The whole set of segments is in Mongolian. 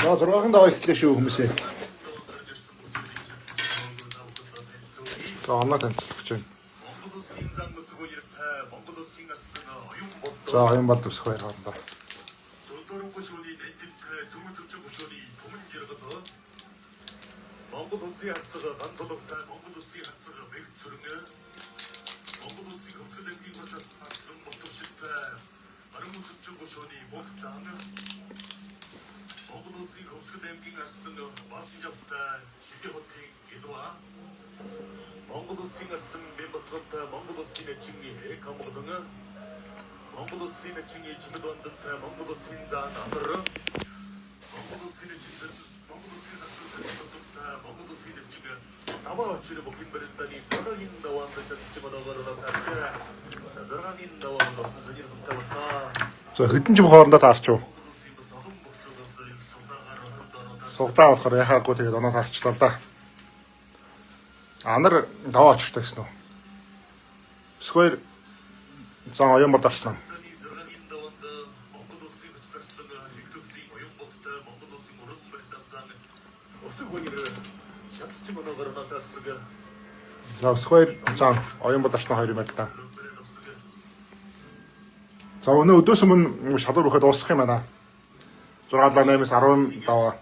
За 6-ын даваа ихлээ шүү хүмүүсээ. За оноо танилцуулж байна. За юм бол төсөх хоёр хоорондоо. За хэдэн жим хоорондоо таарч юу? Сугдаа болохоор яхаагүй тэгээд оноо таарчлаа л да. Анар даваа очтой гэсэн үү? Сквер зан оюун бол дарчлаа. За сквер зан оюун бол дарчлаа 2 юм байна да. За өнөө өдөөс өмнө шалгуур өгөхөд дуусах юм байна. 6-8-аас 10 даваа.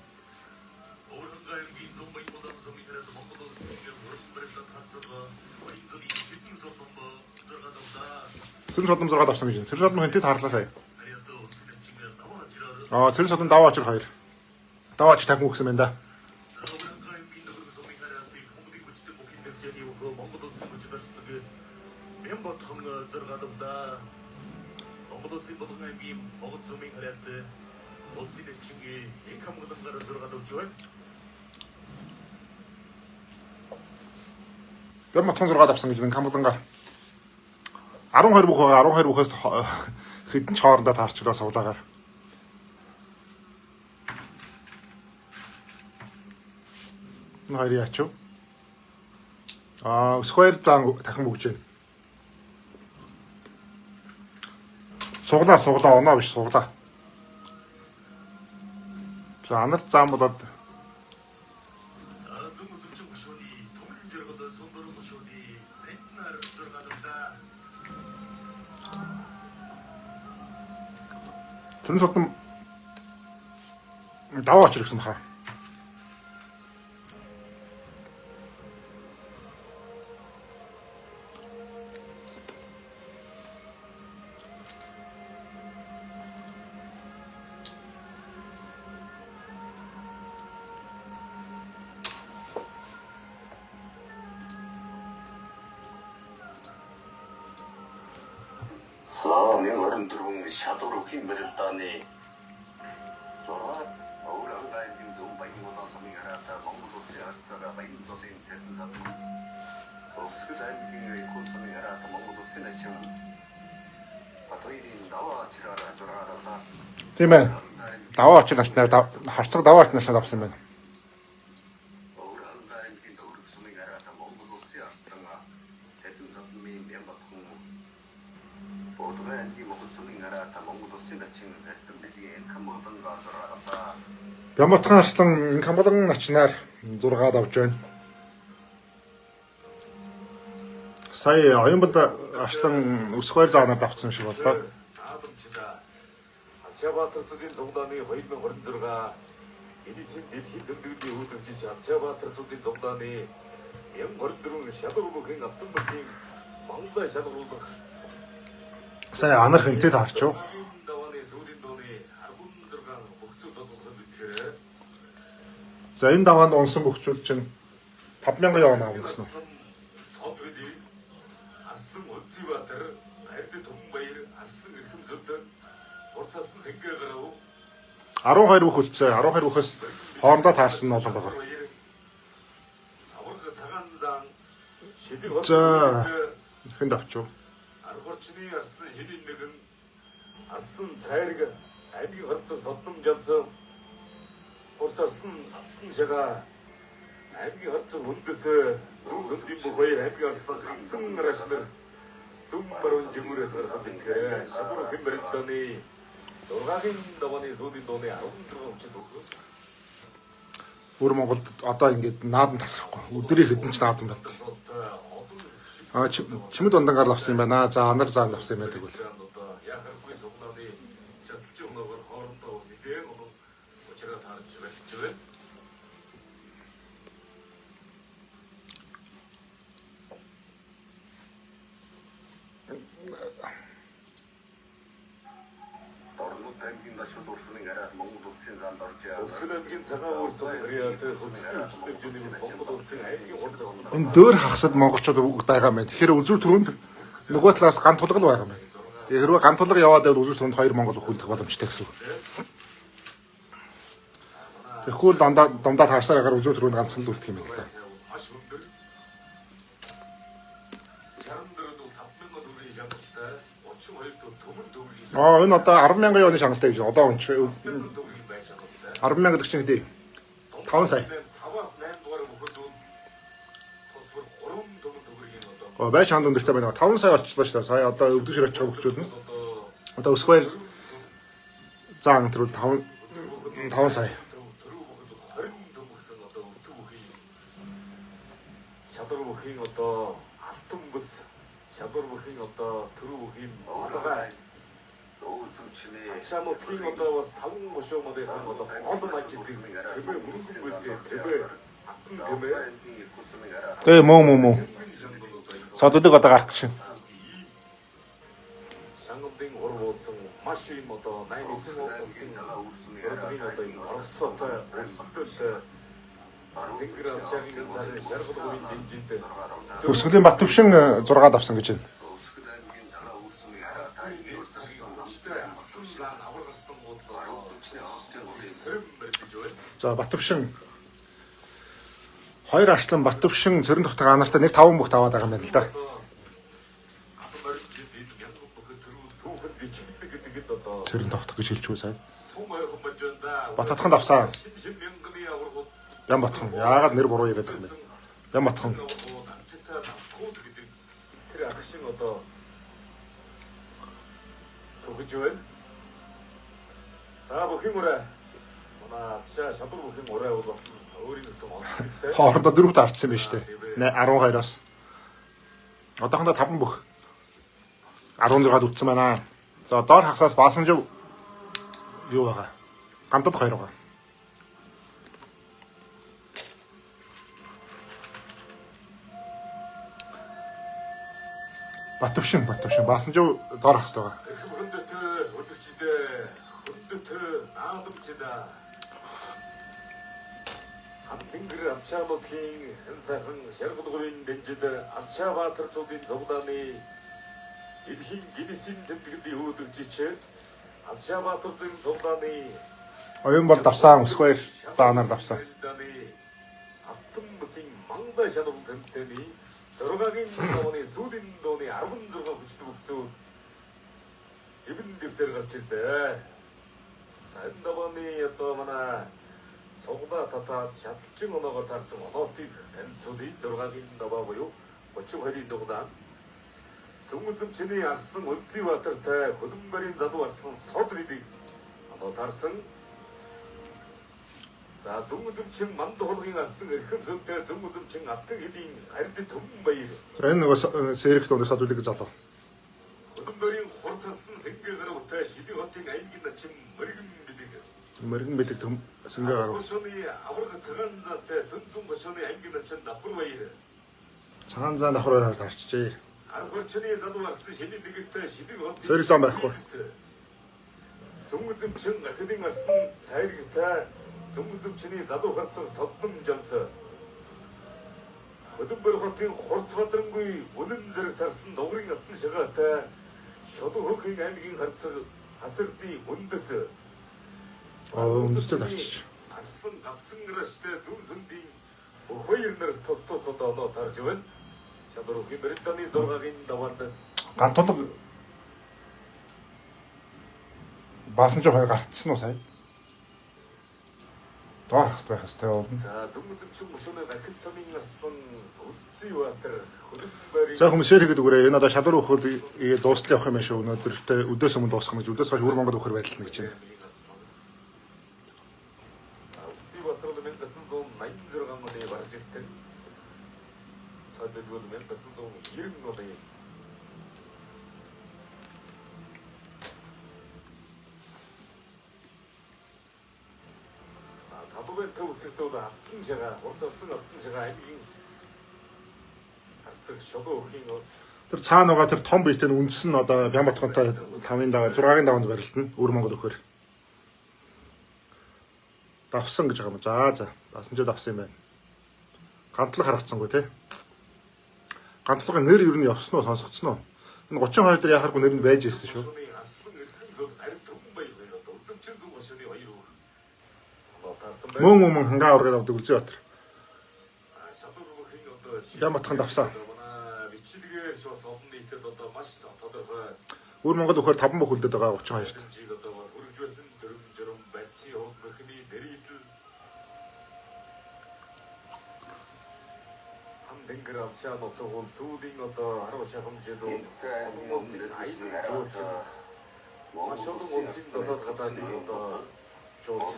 Цэрэн содом 6 давсан гэж. Цэрэн содом хэнтэд харлаа сая. Цэрэн содом даваа очир 2. Даваач 50 өгсөн байна да. Бям матхан 6 давсан гэж Камбоданга 12 бүхээс хэдэн ч хоорондоо таарчлаа суулаагаар. Энэ хоёр яач вэ? Сквер зан дахин бүгж байна. Суглаа оноо биш суглаа. За анар зам болоод Цэрэн содом даваа очир гэсэн баха. Славийн орон дөрвөн шатуурын мэрэлдааны зураг өвөрөлдөө зөв баянгуулсан самын хараа Монгол улсын арцаараа баянгуулын цэцэн сад. Өвсгөл аймгийн экосомын хараа Монгол улсын ачим батойрын даваа ачраараа зурааруулаа. Тийм ээ. Даваа очир начнаар харцаг даваа очнаас авсан байна. Өвөрөлдөө аймгийн дөрвөн хараа Монгол улсын арцаараа цэцэн садмын бямбатхан 보도는 이 목숨이 나라 다 몽고도 신다친 했던 비지에 감모던 가더라다. Бямбатхан арслан Камбодан начнаар 6 давж байна. Сая оюунбал арслан өсгөр заанаар давцсан шиг боллоо. 아치아바트르족인 정단이 허임명 허름들어가 이리신 밀히 등등이 우등지 아치아바트르족인 정단이 영 허름들은 샤도르고 그냥 앞둔 것이 망다 샤도르고 Сая анар хэнтэд харч юу? За энэ даваанд унсан бөхчүүл чинь 5,000 яваа авах гэсэн үү? $12 бүх үлцээ 12 бүхээс хоорондоо таарсан нь олон байгаа. За хэн давч юу? Аргорчны асан хин нэгэн асан цайраг аймгийн харцаг содном жансан урсарсан алтан шага аймгийн харцаг үндэс зөв зөвдийн бүх хоёр аймгийн харцаг гасан рашлэр зөв баруун жигүүрээс гарахад итгэрээ шабур хэмбэрэлтаны 6-гийн давааны сүүдийн дууны 14 хүчит өгөө. Өөр Монголд одоо ингээд наадан тасрахгүй. Өдрийн хэдэн ч наадан байна. Чимэд ундангаар авсан юм байна. За анар заанд авсан юм байна тэгвэл. Яхахгүй сумнаны чатчих нөгөө хоорондоо ус нэгэн учраа таарч байна. Аймгийн дашууд урсны гараад Монгол улсын занд орж Улсын аймгийн цагаан өрсөн гэрээд хөлсөлтөд жүний Монгол улсын аймгийн хурцаас Энэ дөр хагасад монголчууд байгаа юм байна. Тэгэхээр үзүүр түрүүнд нөгөө талаас ган тулгал байгаа юм байна. Тэгээ хэрвээ ган тулгал яваад байвал үзүүр түрүүнд 2 монгол хөлдөх боломжтой гэсэн үг. Тэгэхгүй л дундаа таарсаар агаар үзүүр түрүүнд ганцхан л үлдэх юм байна л да. маш өндөр 64 дуу 5000 төгрөгийн шалгалттай 32 дуу төмөн төгрөгийн Энэ одоо 10,000 оны шаналтай гэж одоо он 10,000 төгрөгийн байж шалгалттай 10,000 гэдэг чинь хэдий? 5 сая. 5-аас 8 дугаар бүхэл тусвар 3 төмөн төгрөгийн одоо Байж ханд өндөртэй байна. 5 сая болчихлоо шүү дээ. Сая одоо өвдөж очих хөвчүүд нь. Одоо өсвөр заан төрөл 5 сая. шадар бүхийн одоо алтан бүс шадар бүхийн одоо төрөв бүхийн одоо шамотгийн одоо бас 5 гошоомодын одоо олон ажил тэмээ мөнгө бүлдээ тэмээ алтан тэмээ Тэгээ мөө. Содолог одоо гарах гэж байна. шангамдын хург болсон маш юм одоо 89 улсын өргөний одоо энэ оролцоотой өрсөлдөөлтэй Тэнгэр авчаагийн цааны шаргалгын дэмжинтэй Өсгөлийн Батөвшин 6-д авсан гэж байна. За Батөвшин 2 арчлан Батөвшин цэрэн тогтог анартай нэг 5 бүх таваад байгаа юм байна л да. Цэрэн тогтог гэж хэлчихв сайн. Бататханд авсан. Ямбатхан. Яагаад нэр буруу яриад байгаа юм бэ? Ямбатхан. Тэр агшин одоо төгөж байна. За бүхэн өрөө. Манай шадар бүхэн өрөө бол бас өөрийн гэсэн онцлогтой. Хоорондоо 4 таарсан юм байна шүү дээ. 12-оос. Одоохондоо 5 бүх 16-д үтсэн байна. За доор хагасаас баасан жив юу байгаа? Гамтад 2 байгаа. Батөвшин баасан жив доор хагас байгаа. Хөндөт өдөрчдөө хөндөт наадамчда Тэнгэр авчаануудын хэн сайхан шаргалгын дэнжид Авчаабаатар цуудын цуглааны дэлхийн гинесийн тэмдэглэлийн өөдөгчч Авчаабаатарын цуглааны Оюун бол давсан өсгөр заанаар давсан. Алтан бүсийн мангай шалгал тэмцээний 6-гийн дууны сүүдийн дууны 16 хүчтэй өвцөө Ibn дэвсэр гарч ирлээ. Сайн давааны одоо манай Сонгла татаад шатлчин оноогоор тарсан оноотыг амьцуудын 6-гийн даваа буюу 32-ийн дуглаан Зүмзэмчний алсан Үлзий Баатартай Хөлбөмбөрийн залуу алсан Содридыг оноо тарсан. За Зүмзэмчин манд хулгын алсан эрхэм сүлтэй Зүмзэмчин алтан хэдийн ард төмөн баяр. За энэ нөгөө сэрэг дууны Содридыг залуу. Хөлбөмбөрийн хурцалсан сэнгэр гарагтай Шидэг хотын аймгийн начин Мэргэн бэлэг төм сэнгээ гарав. Хошооны авраг цагаан заантай Сүнзүн хошооны аймгийн начин Давхар баяр. Цагаан зан давхар таарчжээ. Аргорчны залуу алсан Шидэг дэгтэй Шидэг хотын Сэрэг зам байхгүй. Зүмзэмчин академийн алсан цайрагтай Зүмзэмчний залуу харцаг содном жанс Хөлбөмбөр хотын хурц бадрангүй үнэн зэрэг тарсан дугрын алтан шагаатай Шодон хөхийн аймгийн харцаг хасарны үндэс Үндэстэй тарчиж. Аслан гавсан гэраштэй зүмзэмдийн хоёр нар тус одоо оноо тарж байна. Шадар хөхийн Британий 6-гийн даваанд Гантулг Баасан ч хоёр гарцсан уу сая? Доор хас байх хэвээр болно. 자, 정무증 무쇼는 낙한 서밍 났선 우찌와터 호든바리 За хүмүүс шеэр хийгээд өгөөрэй. Энэ одоо шалуур өгөхөд дуустал явах юм шүү. Өнөөдөртөө өдөөс өмнө дуусгах гэж өдөөс хойш өр Монгол өгөхөр байдал нэг чинь. 우찌와터도 맨 것은 좀 많이 들어간 거네 말하실 때 사들고도 맨 것은 좀 이른 거네 다도벤 터우스 때도 아스팅제가 orta 쓴 아스팅제가 아닌 아스팅 쇼도 хийн Тэр цаана байгаа тэр том биетэй үндс нь одоо Бямбатхантай 5-ын даваа 6-ын даваанд барилтана. Өр Монгол өгөхөр. Давсан гэж байгаа юм. За. Баасан ч давсан юм байна. Гантлаг харагдсангүй тий. Гантлагын нэр юу нь явсан уу сонсогдсон уу? Энэ 32 дээр яхахгүй нэр нь байж ирсэн шүү. Мөн хангаа ургаад авдаг үлзий батар. Бямбатхан давсан. Өр Монгол өгөхөр 5 бүх үлдээд байгаа 32-т. 댕그라치 않았던 수딩 어떤 하루샤 검제도 뭔것이 아이들 좋지 마셔도 못신 더 가다니 어떤 좋지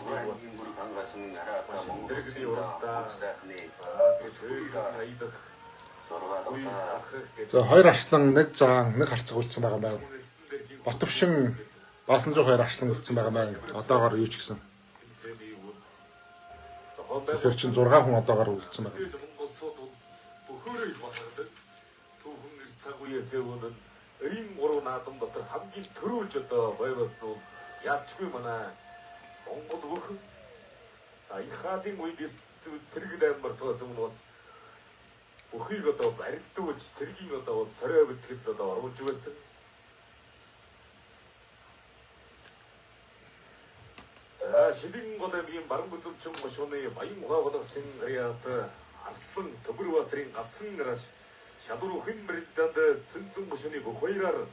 그들이 어렵다 아이들 За хоёр ашлан нэг заан нэг харцаг үлдсэн байгаа байна. Ботвшин Баасан ч хоёр ашлан үлдсэн байгаа байна. Одоогоор юу ч гэсэн. Тэгэхээр чин 6 хүн одоогоор үлдсэн байна. 흐를 봤거든. 두 분을 차고에 세우는 의인으로 나왔던 것들 함긴 들어오셨다 바이러스도 야축이구나. 온것도 그. 자, 이 하딩 우리 저렇게 된 말 도와서는 왔어. 우리가 말도 저렇게 것도 서려을貼다 알고 죽었어. 자, 시딩 거다 미 마른 것좀 모셔내 많이 뭐하고도 생각해야 돼. 아승 더불어와 드린 아승이라시 샤도로 휘말리던데 승승 모션이 그 거이라를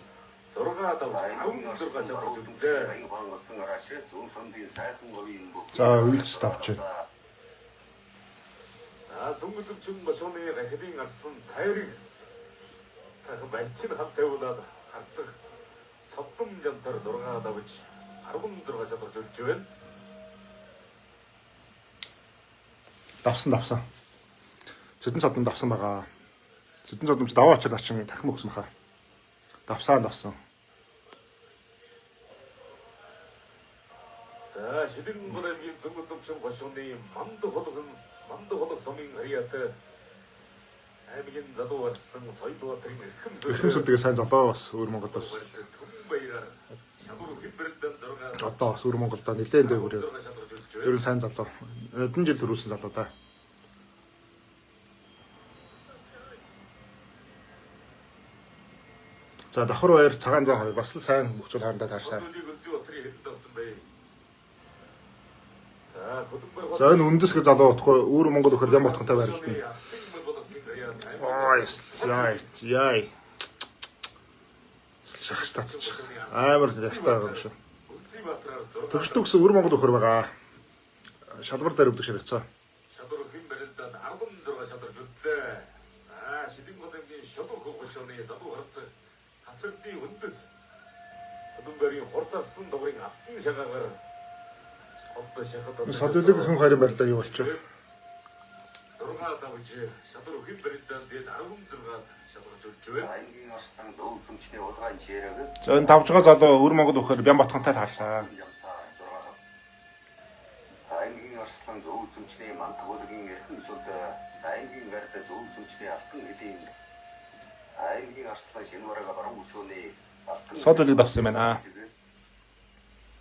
저러가다 아웅 들어가자고 주는데 За үйлс тавч. 자 중무증 모션이 헤딩 아승 사이리 자그 말친 한 대보다 아승 섭금 점사로 돌아가다 보지 아웅 들어가자고 주는 Давсан. Зэдэн содон давсан байгаа. Зэдэн содомч даваа очоод ачин дахин өгсөн баха. Давсан. 자, 시딩보다 이 중국좀 보시오니 맘도 호덕 서밍 하리아트 아미긴 자도 왔은 서이도 드린 Ихэмсэлтэйгээ сайн золоо бас өр Монголоос. 샤도로 휘브르던 저러가 Одоо бас өр Монголдоо нэлээд дээгүүр. Ер нь сайн залуу. Эдэн жил төрүүлсэн залуу да. За давхар баяр цагаан зам хоёр бас л сайн мөхчл хаандаа таарсаа. За энэ үндэс гэж залуу утгүй өр Монгол өгөхөр Бямбатхантай барилдана. Яй. Шахаж татчих. Амар яхтай байгаа юм шүү. Төгсдөгс өр Монгол өгөхөр байгаа. Шалбар дээр өвдөг ширэгцээ. 샤도로 휘브르던 아군 들어가 샤도로 줬대. 자, 시딩보다 이 샤도 그거 보시오니 자도 그렇지. 하슬비 운드스 그분들이 хорцаар 쓴 добрын автын шагагаар одоо шахаад Содөлөг хүн харин барилаа юу болчих. зургаад авч шадар 휘브르던 дээд 10 зургаад шадар зүжвэ. За энэ давж байгаа залуу өр Монгол өгөхөр Бямбатхантай таарсаа. Аймгийн арслан зөв зүмчний мантгуудгийн эрхэм сүлд аймгийн гард зөв зүмчний алтан нэлийн аймгийн арслан шинварага баруун өсөөний алтан Содөлөг давсан юм байна.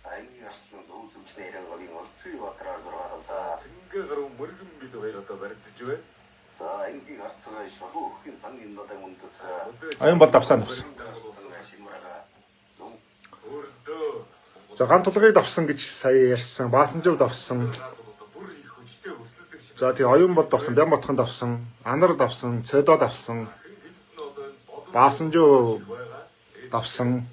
аймгийн арслан зөв зүмчний эрхэм олцгий батраар дургаадамсаа 생각으로 머리금 비도 해놨다 말했지왜? за аймгийн арцгаа шоду өхин сангийн надад үндэс Аян бол давсан. шинварага зөв өөртөө За ганц тулгыг давсан гэж сая ярьсан. Баасан жив давсан. бүрий хүчтэй өсөлдөг шиг За тий оюун бол давсан, Бямбатхан давсан, Анар давсан, Цэдо давсан, Баасан жив давсан.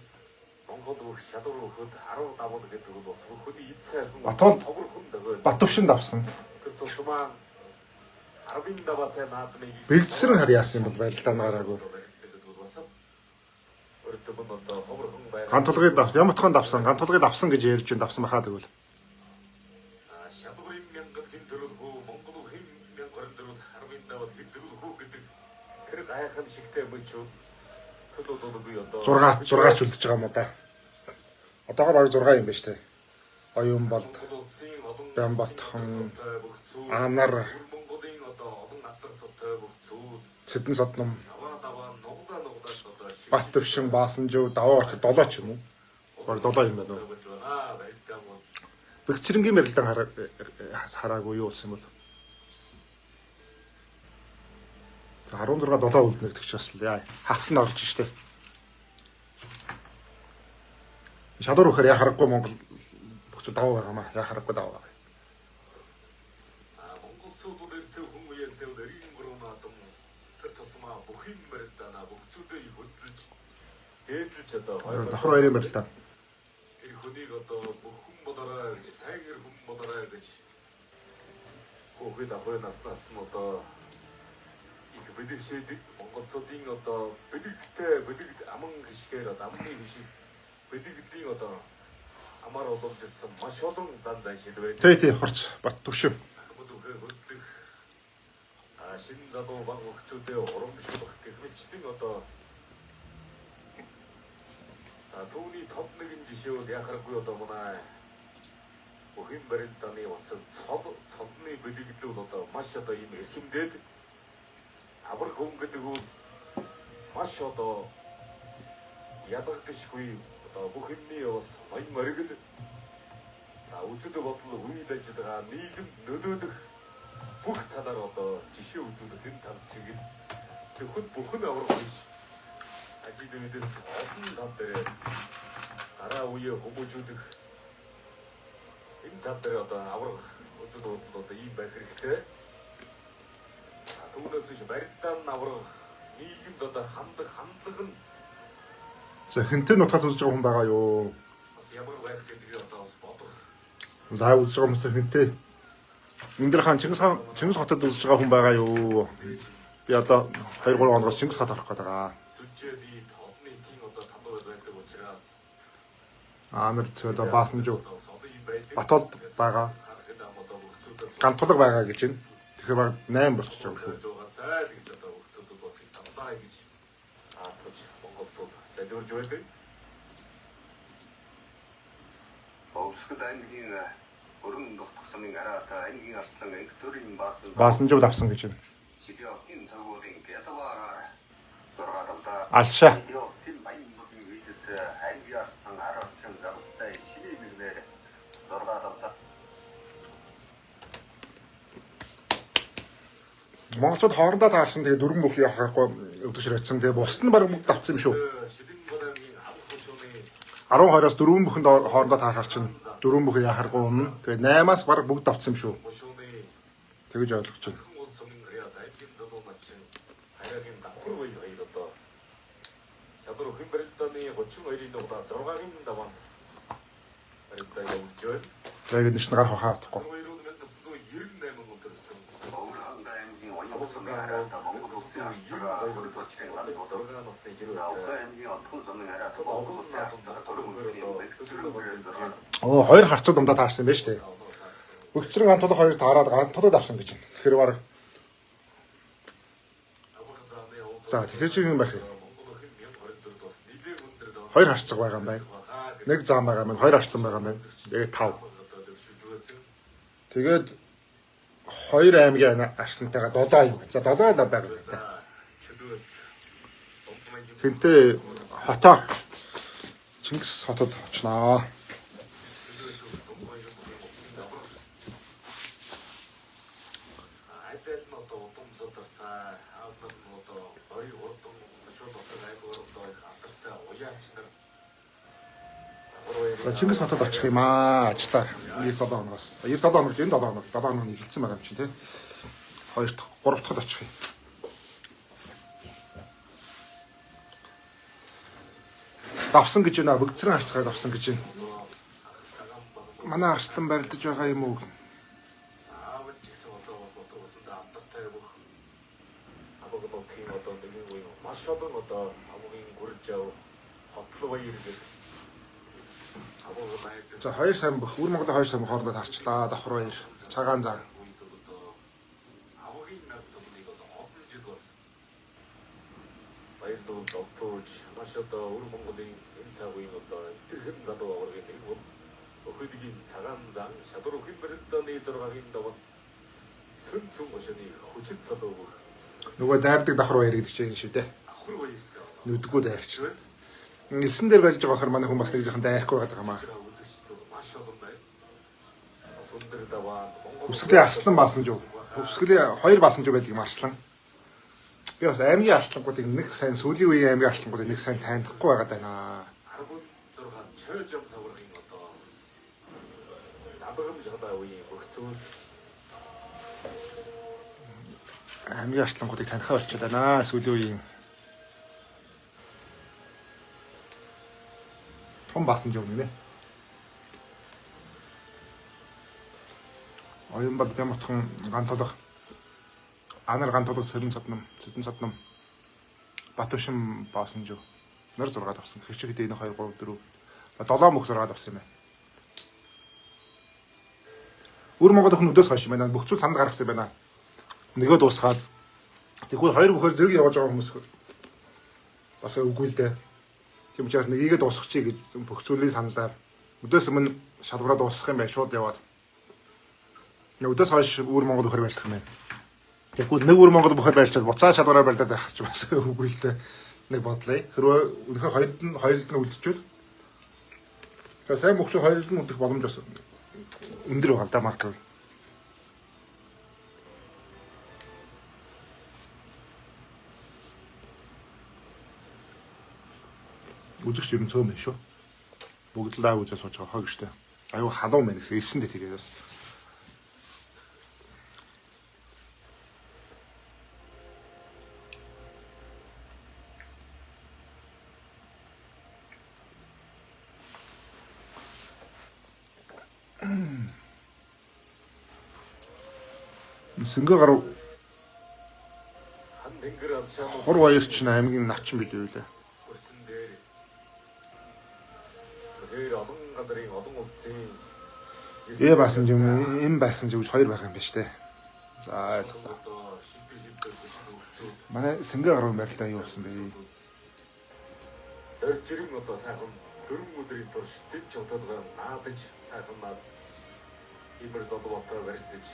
монголд шалуур хөхөд 15 гэдэг бол бас хөхөний эд сайхан Батол товрхон дөгөө. Батөвшин давсан. Тэр тусмаа 10 даваатай наадмыг Бэгдсрэн хар яасан юм бол барилдаа наараагүй. Ган тулгыг ямтхан давсан, ган тулгыг давсан гэж ярьж байна, давсан бахаа тэгвэл. шалгуурын мянгад хэн төрөлхөө Монгол хэн мянган төрөл 10 даваад хэн төрөлхөө гэдэг тэр гайхам шигтэй мөчүүд төлөвлөдөггүй одоо 6 ч үлдэж байгаа юм да. Одоогоор баг 6 юм байна шүү дээ. Оюун болд, Бямбатхан, Анар, Монголын одоо олон алдар цогтой бүгцүүд Цэдэн Содном, даваа нуглаа Батөвшин, Баасанжив, Даваач 7 ч юм уу? Баг 7 юм байна уу? Бэгцрэнгийн барилдаан хараагүй юу болсон юм бол. 16 7 үлднэ гэдэг ч бас яа хагас нь орж штэ. Шалуур өгөхөр яа харахгүй Монгол бүгд даваа байгаа маа. Яа харахгүй даваа байгаа. Монгол цуудууд эртээ хүн үеэсээ өрийн гөрөөна том тэр тусмаа бүхий барилдаана бүгцүүдээ хөдлөж дээдлж одоо Давхар хоёрын барилдаан. тэр хүнийг одоо бүх хүн болоорой гэж сайн гэр хүн болоорой гэж хүүхэд ахуй наснаас нь одоо их бэлэгшээд монголцуудын одоо бэлэг аман гიშгээр одоо амны гიშиг бэлэгдлийн одоо амар олонжсэн маш олон зан шилвэ. Тэ хорч Батөвшин. хөдлөх шинэ залуу баг хөгцүүдээ урамшуулах гэх мэтчлийн одоо түүний топ нэгэн жишээ бол яхахгүй одоо манай бүхэн барилдааны болсон цолны бэлэгдэл одоо маш одоо ийм эрхэмдээд авраг хүн гэдэг нь маш одоо ядагдшгүй одоо бүхний бас ноён моригл үзэл бодол үйл ажиллагаа нийгэм нөлөөлөх бүх талаар одоо жишээ үзүүлэх энэ тал чиглэл зөвхөн бүхэн авраг биш ажил мэдээс олон тал дээр гараа үе хүмүүжүүлэх энэ тал дээр одоо авраг үзэл бодол одоо ийм байх хэрэгтэй. Түүнээс биш барилдаан авраг нийгэмд одоо хандлага нь За хинтээ нутгаас үзэж байгаа хүн байгаа юу? бас ямар байх гэдгийг одоо бас бодох. За үзэж байгаа хүмүүс хинтээ. Өндөр хаан Чингис хотод үзэж байгаа хүн байгаа юу? Би одоо 2 3 хоногоос Чингис хот орох гэдэг байгаа. Сүлжээний одны тийм одоо талбай байдаг учраас Анар цэдэ Баасанжив, Батол байгаа. Ган тулг байгаа гэж байна. Тэгэхээр баг 8 болчихж байгаа юм. сайд гэж одоо хөгцөд болсон талбай гэж аатаж монголцууд залбирж байдаг. Өвсгөл аймгийн өрн нутг замын араата аймгийн арслан Викторийн Баасанжив давсан гэж байна. Сидиогийн цагуулын ятваараар сургааллаа. Алшаа. Сидиогийн баянгуудын видэс аймгийн арслан араалчин гавстай шилэмэгнээр сургааллаа. Монголчууд хоорондоо таарсан тэгээ дөрвөн бүх яхахгүй өвдөж ирсэн. Тэгээ бусд нь баг бүгд давсан юм шүү. Шилэн аймгийн амх хушууны 12-оос дөрвөн бүхэнд хоорондоо таархаар чинь дөрвөн бүх яхахгүй өмнө. Тэгээ 8-аас баг бүгд давсан юм шүү. хушууны Тэгэж ойлгож байна. улсын ряд аймгийн залуу начин хаягийн давхар бай хоёр одоо шалуур хэн барилдааны 32-ийн нугдаа 6-ын даваанд барилдаа явуулж байна. Тэгээд нэг нь гарах хаа тахгүй. 1998 онд төрсэн. Өвөрхөн аймгийн оюун замын араата Монгол улсын арчгаа төрөлцсөн лан бодор. Заавал аймгийн отхон замын араата Монгол улсын арчгаа төрөлцсөн Викторийн Оо хоёр харцууд умдаа таарсан юм байна шүү дээ. Бөгцрэн ган тулг хоёр таараад ган тулг давсан гэж байна. Тэгэхээр баг за тэгэхээр чи юм байх юм. Хоёр харцаг байгаа юм байна. Нэг зам байгаа юм, хоёр харцсан байгаа юм байна. Тэгээд 5. Тэгээд хоёр аймгийн арслантайгаа 7 юм. За 7 л байгаа юм байна. Тэнтэй хотоо Чингис хотод очноо. Чингис хотод очих юм аа ажиллаа. 97 хоногоос. 97 хоногт энэ 7 хоног нь эхэлсэн байгаа юм чинь тий. 2 дахь 3 дахьд очих юм. давсан гэж байна. Бөгцрэн харцгаа давсан гэж байна. Манай арслан барилдаж байгаа юм уу? 아버지 직성 어떤 것은 다 앞다타고 아버지 뭐 팀 어떤 능력이 마셔도 어떤 아버지 고르자고 앞으로 이르게 아버지 나의 За хоёр сайн бөх. Өр Монголын хоёр сайн хоорондоо тарчлаа. Давхар баяр. Цагаан зам. 아버지 나도 이거 너무 즐거웠어. 바이도 덕토 마셔도 우리 몽골이 인사하고 있는 어떤 흔자도 모르겠네. 어디긴 자간장 샤도로 힘들었던 이 들어가긴 너무 순수 모션이 호짓자도 Нөгөө дайрдаг давхар баяр гэдэг чинь шүү дээ. 후루가 있어. Нүдгүү дайрч. Нэлсэн дээр байж байгаа хөр манай хүн бас нэг жоохон дайрахгүй байдаг юм аа. Өвсгөлийн арслан баасан жив. Өвсгөлийн хоёр баасан жив байдаг юм арслан. Би бас аймгийн арслангуудыг нэг сайн сүүлийн үеийн аймгийн арслангуудыг нэг сайн танихгүй байгаад байна. Аймгийн арслангуудыг танихаа болчиход байна сүүлийн үеийн. Том баасан жив нэ. Оюун бол бямтхан ган толох анар ган толох сэрэн цаднам Батушин баасан жив. Нэр 6 авсан. Хичээхэд энэ 2 3 4 7 мөх 6 авсан юм байна. Өр Монгол өхн өдөөс хойш юм байна. Бүх зүйл санд гаргасан юм байна. Нэгэ дуусгаад тэгвэл хоёр бүхээр зэрэг явж байгаа хүмүүс бас үгүй л дээ. Тийм учраас нэгийг дуусгачих гэж бүх зүйлийн саналаар өдөөс өмнө шалбараа дуусгах юм байна. Шууд яваад. Өдөөс хойш Өр Монгол бүхээр байлгах юм байна. Тэгвэл нэг Өр Монгол бүхээр байлчаад буцаа шалбараа байлдаад байх ч бас үгүй л дээ. Нэг бодлоо. Хэрвээ өнөхөө хоёрд нь үлдчихвэл за сайн бүх зүйл хоёрд нь үлдэх боломж бас өндөр байгаа да маркер. Үзэгч юм цөм шүү. Бүгд л аа үзээ сууж байгаа хоо гэжтэй. Аюу халуун мэн гэсэн элсэн дээ тэгээд бас. Сэнгэ гарав хор баяр чинь аймгийн начин билүү лээ. Ээ баасан юм эм баасан гэж хоёр байх юм байна штэ. За ойлголоо. Манай сэнгэ гарав байрлаа юу болсон бэ? Зэрчрийн одоо сайхан 4 өдрийн турш дэд чотолгоор наадаж сайхан наад имэр зодвотоо барьдаж.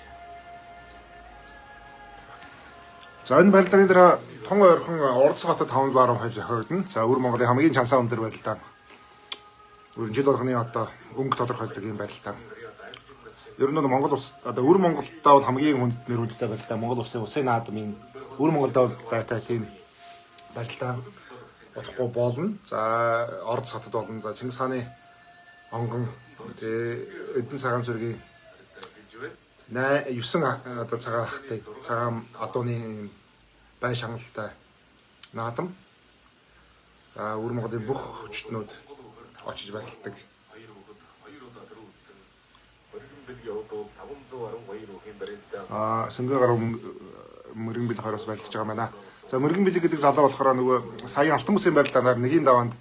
За энэ барилгын дээр тун ойрхон Орос хотод 512 зохиогдно. За Өр Монголын хамгийн чансаа өндөр барилдаа. Жил болгоны одоо өнгө тодорхойлдог юм барилдаа. Ер нь Монгол улс одоо Өр Монголдаа бол хамгийн хүнднэр хүндтэй барилдаа. Монгол улсын наадмын Өр Монголдаа бол дайтай тийм барилдаа болохгүй болно. За Орос хотод болно. За Чингис хааны онгон тэгээ Эдэн цагаан зүргийн 9 одоо цагаахтай цагаан адууны бай шаналтай наадам. За Өр Монголын бүх хүчтнүүд очиж байлдаг. Сэнгэ гарав мөргөн бил хороос байлдаж байгаа байна. За мөргөн бил гэдэг залуу болохоор нөгөө саяын алтан бүсийн барилдаанаар нэгийн даваанд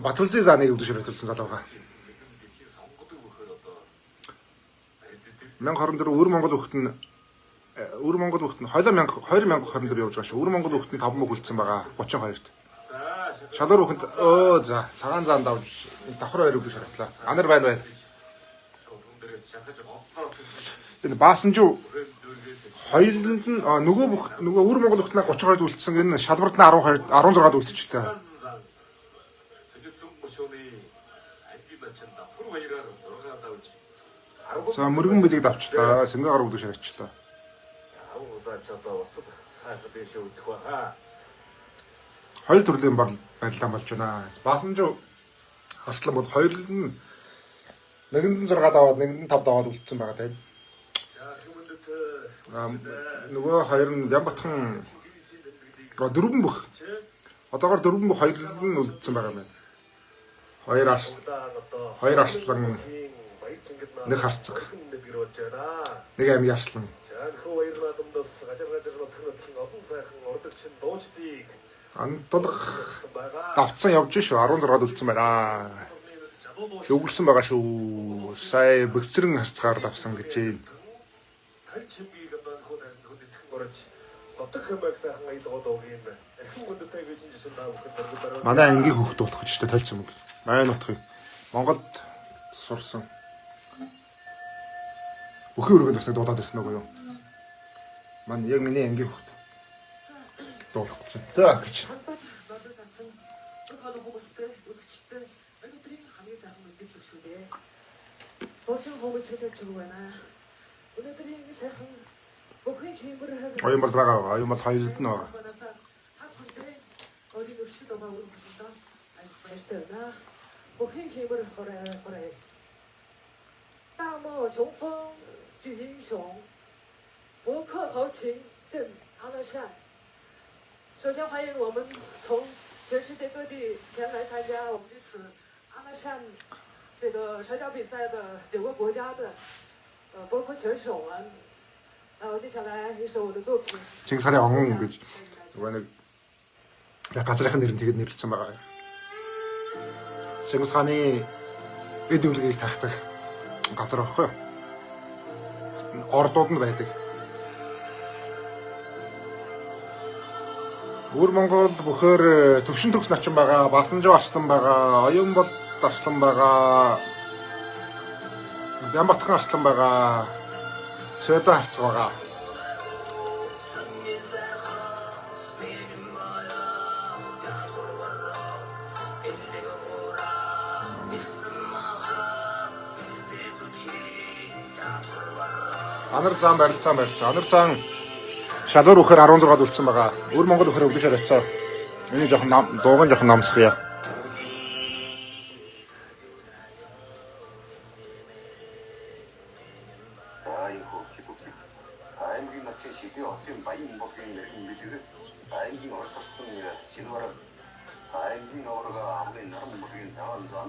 Батулзын зааныг өвдөшөр төлсөн залуу байгаа. 1024 Өр Монгол хөлт нь 2024 явж байгаа шүү. Өр Монгол хөлт нь 5 мөг үлдсэн байгаа 32-т. Шалуур хөлт за цагаан заан давж давхар хоёр өвдөж шаратлаа. Анар байна. Энэ баасанжуу хоёуланд нь нөгөө Өр Монгол хөлтнээ 32-д үлдсэн. Энэ шалбарт нь 16-д үлдчихлээ. За мөргөн билийг давчлаа. Сэнгэ гарав өвдөж шарагчлаа. Хоёр төрлийн барилдаан болж байна. Баасанжуу харслан бол хоёуланд нь нэгэнд нь 6 даваад нэгэнд нь 5 даваад үлдсэн байгаа тийм. Нөгөө хоёр нь Ямбатхан дөрвөн бүх Одоогоор 4 бүх хоёрлол нь үлдсэн байгаа юм байна. Хоёр арслан, нэг харцаг, нэг амь арслан. Антулах давцсан явж шүү 16-д үлдсэн байна. Өвгөрсөн байгаа шүү. Сая бөхцөрн харцгаар давсан гэж юм. Манай ангийн хүүхд болох гэж тайлцсан юм. Майн утгыг Монголд сурсан. Бүхэн өргөнд бас дуудаад байсан уу юу? Мань яг миний ангийн хүүхд дуулах гэж. За гэж. Оюун бол байгаа. Оюун бол хоёулд нь байгаа. Чингисхааны онгон гэж нөгөө нэг газрын нэр нь тэгэд нэрлэлсэн байгаа. Чингисхааны эд өвлгийг тахдаг газар байхгүй юу? Ордууд нь байдаг. Өвөр Монгол бүхээр төвшин төгс начин байгаа, Басанжуу арслан байгаа, Оюун бол арслан байгаа, Ямбатхан арслан байгаа, Цэдэ харцаг байгаа. Анар зам барилцсан. Анар зам шалуур үхээр 16-д үлдсэн байгаа. Өвөр Монгол үхээр өвдөж харацаа. Миний жоохон дууган жоохон намсгая. аймгийн начин шидэв хотын баян бохын нэрийн мэдээ аймгийн орсолсон шинээр аймгийн орга хамгийн наран бүсгийн цагаан зам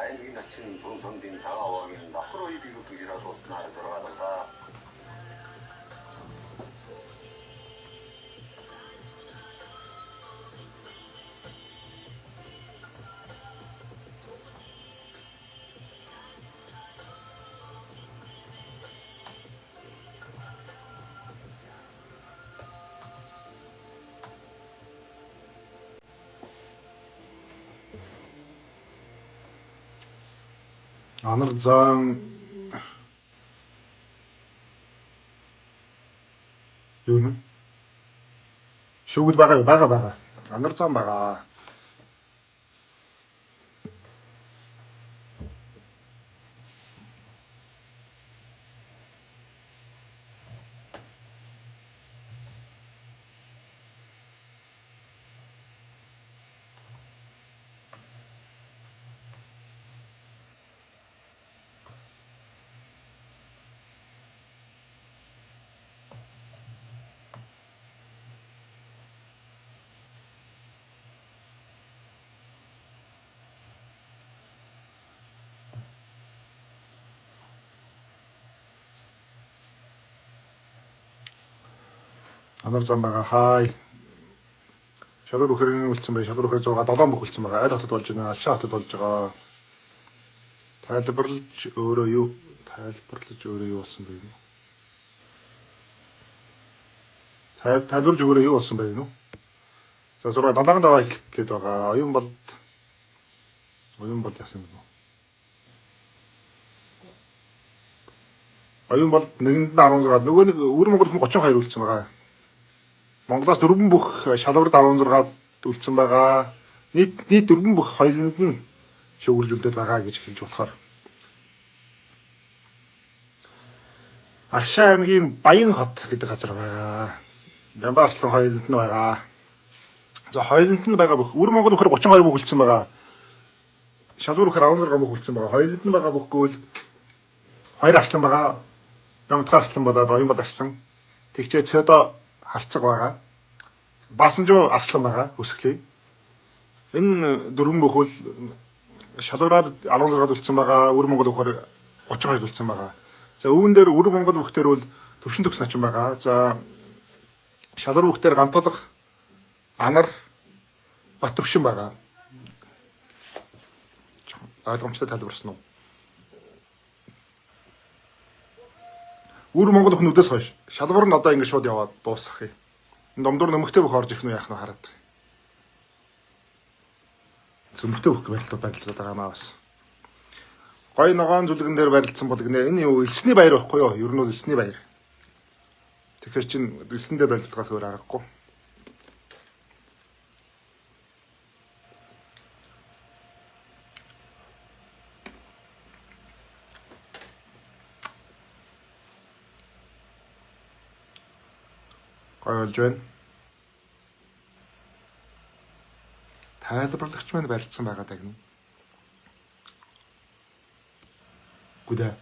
аймгийн начин тунсондын цагаавагийн нохроо ibigut гэрэл уснаар зургаалаа. Анар зам юу нэ? Шүүгд байгаа. Анар зам байгаа. Анар зам байгаа. Хай. Шалуур үхэрийн үлдсэн бай. Шалуур үхэр 6 7 бүх үлдсэн байгаа. Айл хотод болж байна. Алшаа хотод болж байгаа. Тайлбарлаж өөрөө юу болсон бэ? Тайлбарлаж өөрөө юу болсон бэ? За 6 далааган даваа хэлэх гээд байгаа. Оюун бол яасан бэ? Оюун бол 1-нд 16. Нөгөө нэг Өвөр Монгол 32 үлдсэн байгаа. Монголоос 4 бүх шалгуурд 16-д үлдсэн байгаа. Нийт 4 бүх хоёуланд нь шүүгэрж үлдээд байгаа гэж хэлж болохоор. Алшаа аймгийн Баян хот гэдэг газар байгаа. Ямбаа арслан хоёуланд нь байгаа. За хоёуланд нь байгаа бүх Өвөр Монгол бүхээр 32 бүх үлдсэн байгаа. Шалгуур бүхээр 16 бүх үлдсэн байгаа. Хоёуланд нь байгаа бүхгүйл 2 арслан байгаа. Ямбатхан арслан болоод Оюун бол арслан. Тэгчээ Цэдэ харцаг байгаа. Басанжуу арслан байгаа өсгөлээ. Энэ дөрвөн бүх бол шалгараар 16-д үлдсэн байгаа. Өвөр Монгол бүхээр 32-д үлдсэн байгаа. За өвөн дээр Өвөр Монгол бүхтэр бол төвшин төгс начин байгаа. За шалгар бүхтэр гамтулах анар бат төвшин байгаа. Ойлгомжтой тайлбарсан уу? Өвөр Монгол бүхэн үдээс хойш шалгуур нь одоо ингэ шууд яваад дуусах юм. Домдуур нөмөгтэй бүх орж ирэх нь яах нь хараад. Зөмбөртэй бүх барилдаад байгаа маа бас. Гой ногоон зүлгэн дээр барилдсан бол гинэ энэ юу элсний баяр байхгүй юу? Ер нь бол элсний баяр. Тэгэхээр чин элсэн дээр барилдахаас өөр аргагүй. Гой болж байна. Тайлбарлагч маань барилдсан байгаа дагна. Гүдэ.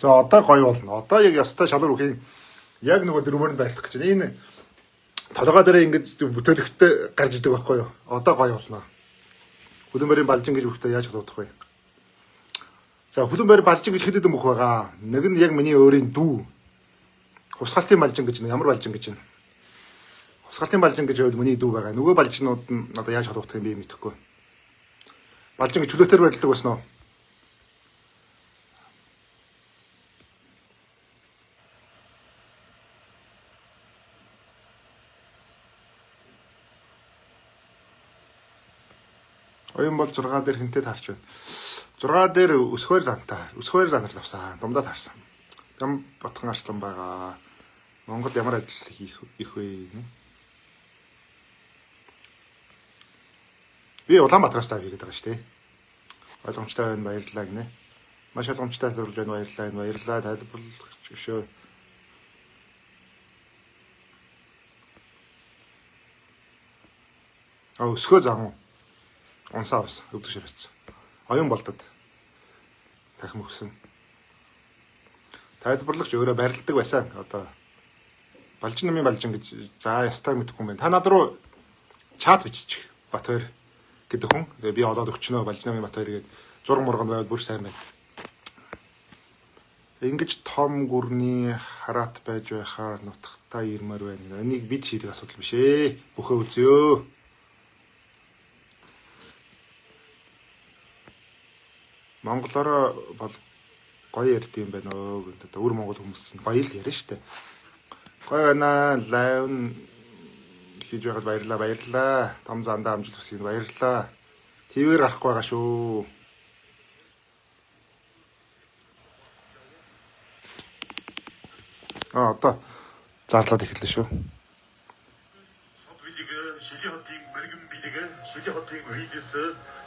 За одоо гоё болно. Одоо яг ястай шалгуур бүхийн яг нөгөө дөрвөөр нь байлах гэж байна. Энэ толгой дээр ингэж бүтээлэгтэй гарч идэг байхгүй юу? Одоо гоё болно. Хүлэмбэрийн балжин гэж бүхтээ яаж холбогдох вэ? За хүлэмбэр балжин гэж хэд хэдэн бүх байгаа. Нэг нь яг миний өөрийн дүү. Хусгалтын балжин гэж ямар балжин гэж байна? Хусгалтын балжин гэж бол миний дүү байгаа. Нөгөө балжинууд нь одоо яаж холбогдох юм би мэдэхгүй. Балжин гэж чөлөөтөр барилдаг басна уу? Оюун бол 6 дээр хинтээ таарч байна. 6 дээр өсгөр зантай. Өсгөр занар авсан. Думдаа таарсан. Ям ботхон арслан байгаа. Монгол ямар адил их вэ? Би Улаанбаатараас тав хийгээд байгаа шүү дээ. Ойлгомжтой байна, баярлалаа гинэ. Маш ойлгомжтой тайлбарлаж байна, баярлалаа. Тайлбарлах өшөө. Өсгөө зам уу? Унсаа бас өвдөж ширвэцсэн. Оюун болдод дахин өгсөн. Тайлбарлагч өөрөө барилдаг байсан. Одоо балжин намын балжин гэж за ястаа мэдэхгүй юм байна. Та над руу чат бичих. Батбаяр гэдэг хүн. Тэгээ би олоод өгчнөө балжин намын Батбаяр гээд зураг мурган байвал бүр сайн байна. Ингэж том гүрний хараат байж байхаар нутагтаа ирмээр байна. Энийг бид шийдэх асуудал биш ээ. Бүхөө үзьё. Монголоор бол гоё ярьд юм байна өө гэдэг. Өвөр Монгол хүмүүс чинь гоё л ярьна штэ. Гоё байна. Лайв хийж байгаад баярлалаа. Том зандаа амжилт хүсье баярлалаа. ТV-ээр гарахгүй байгаа шүү. Одоо зарлаад эхэллээ шүү. Шили хотын мэрэгэн билэг, Шили хотын үйлс,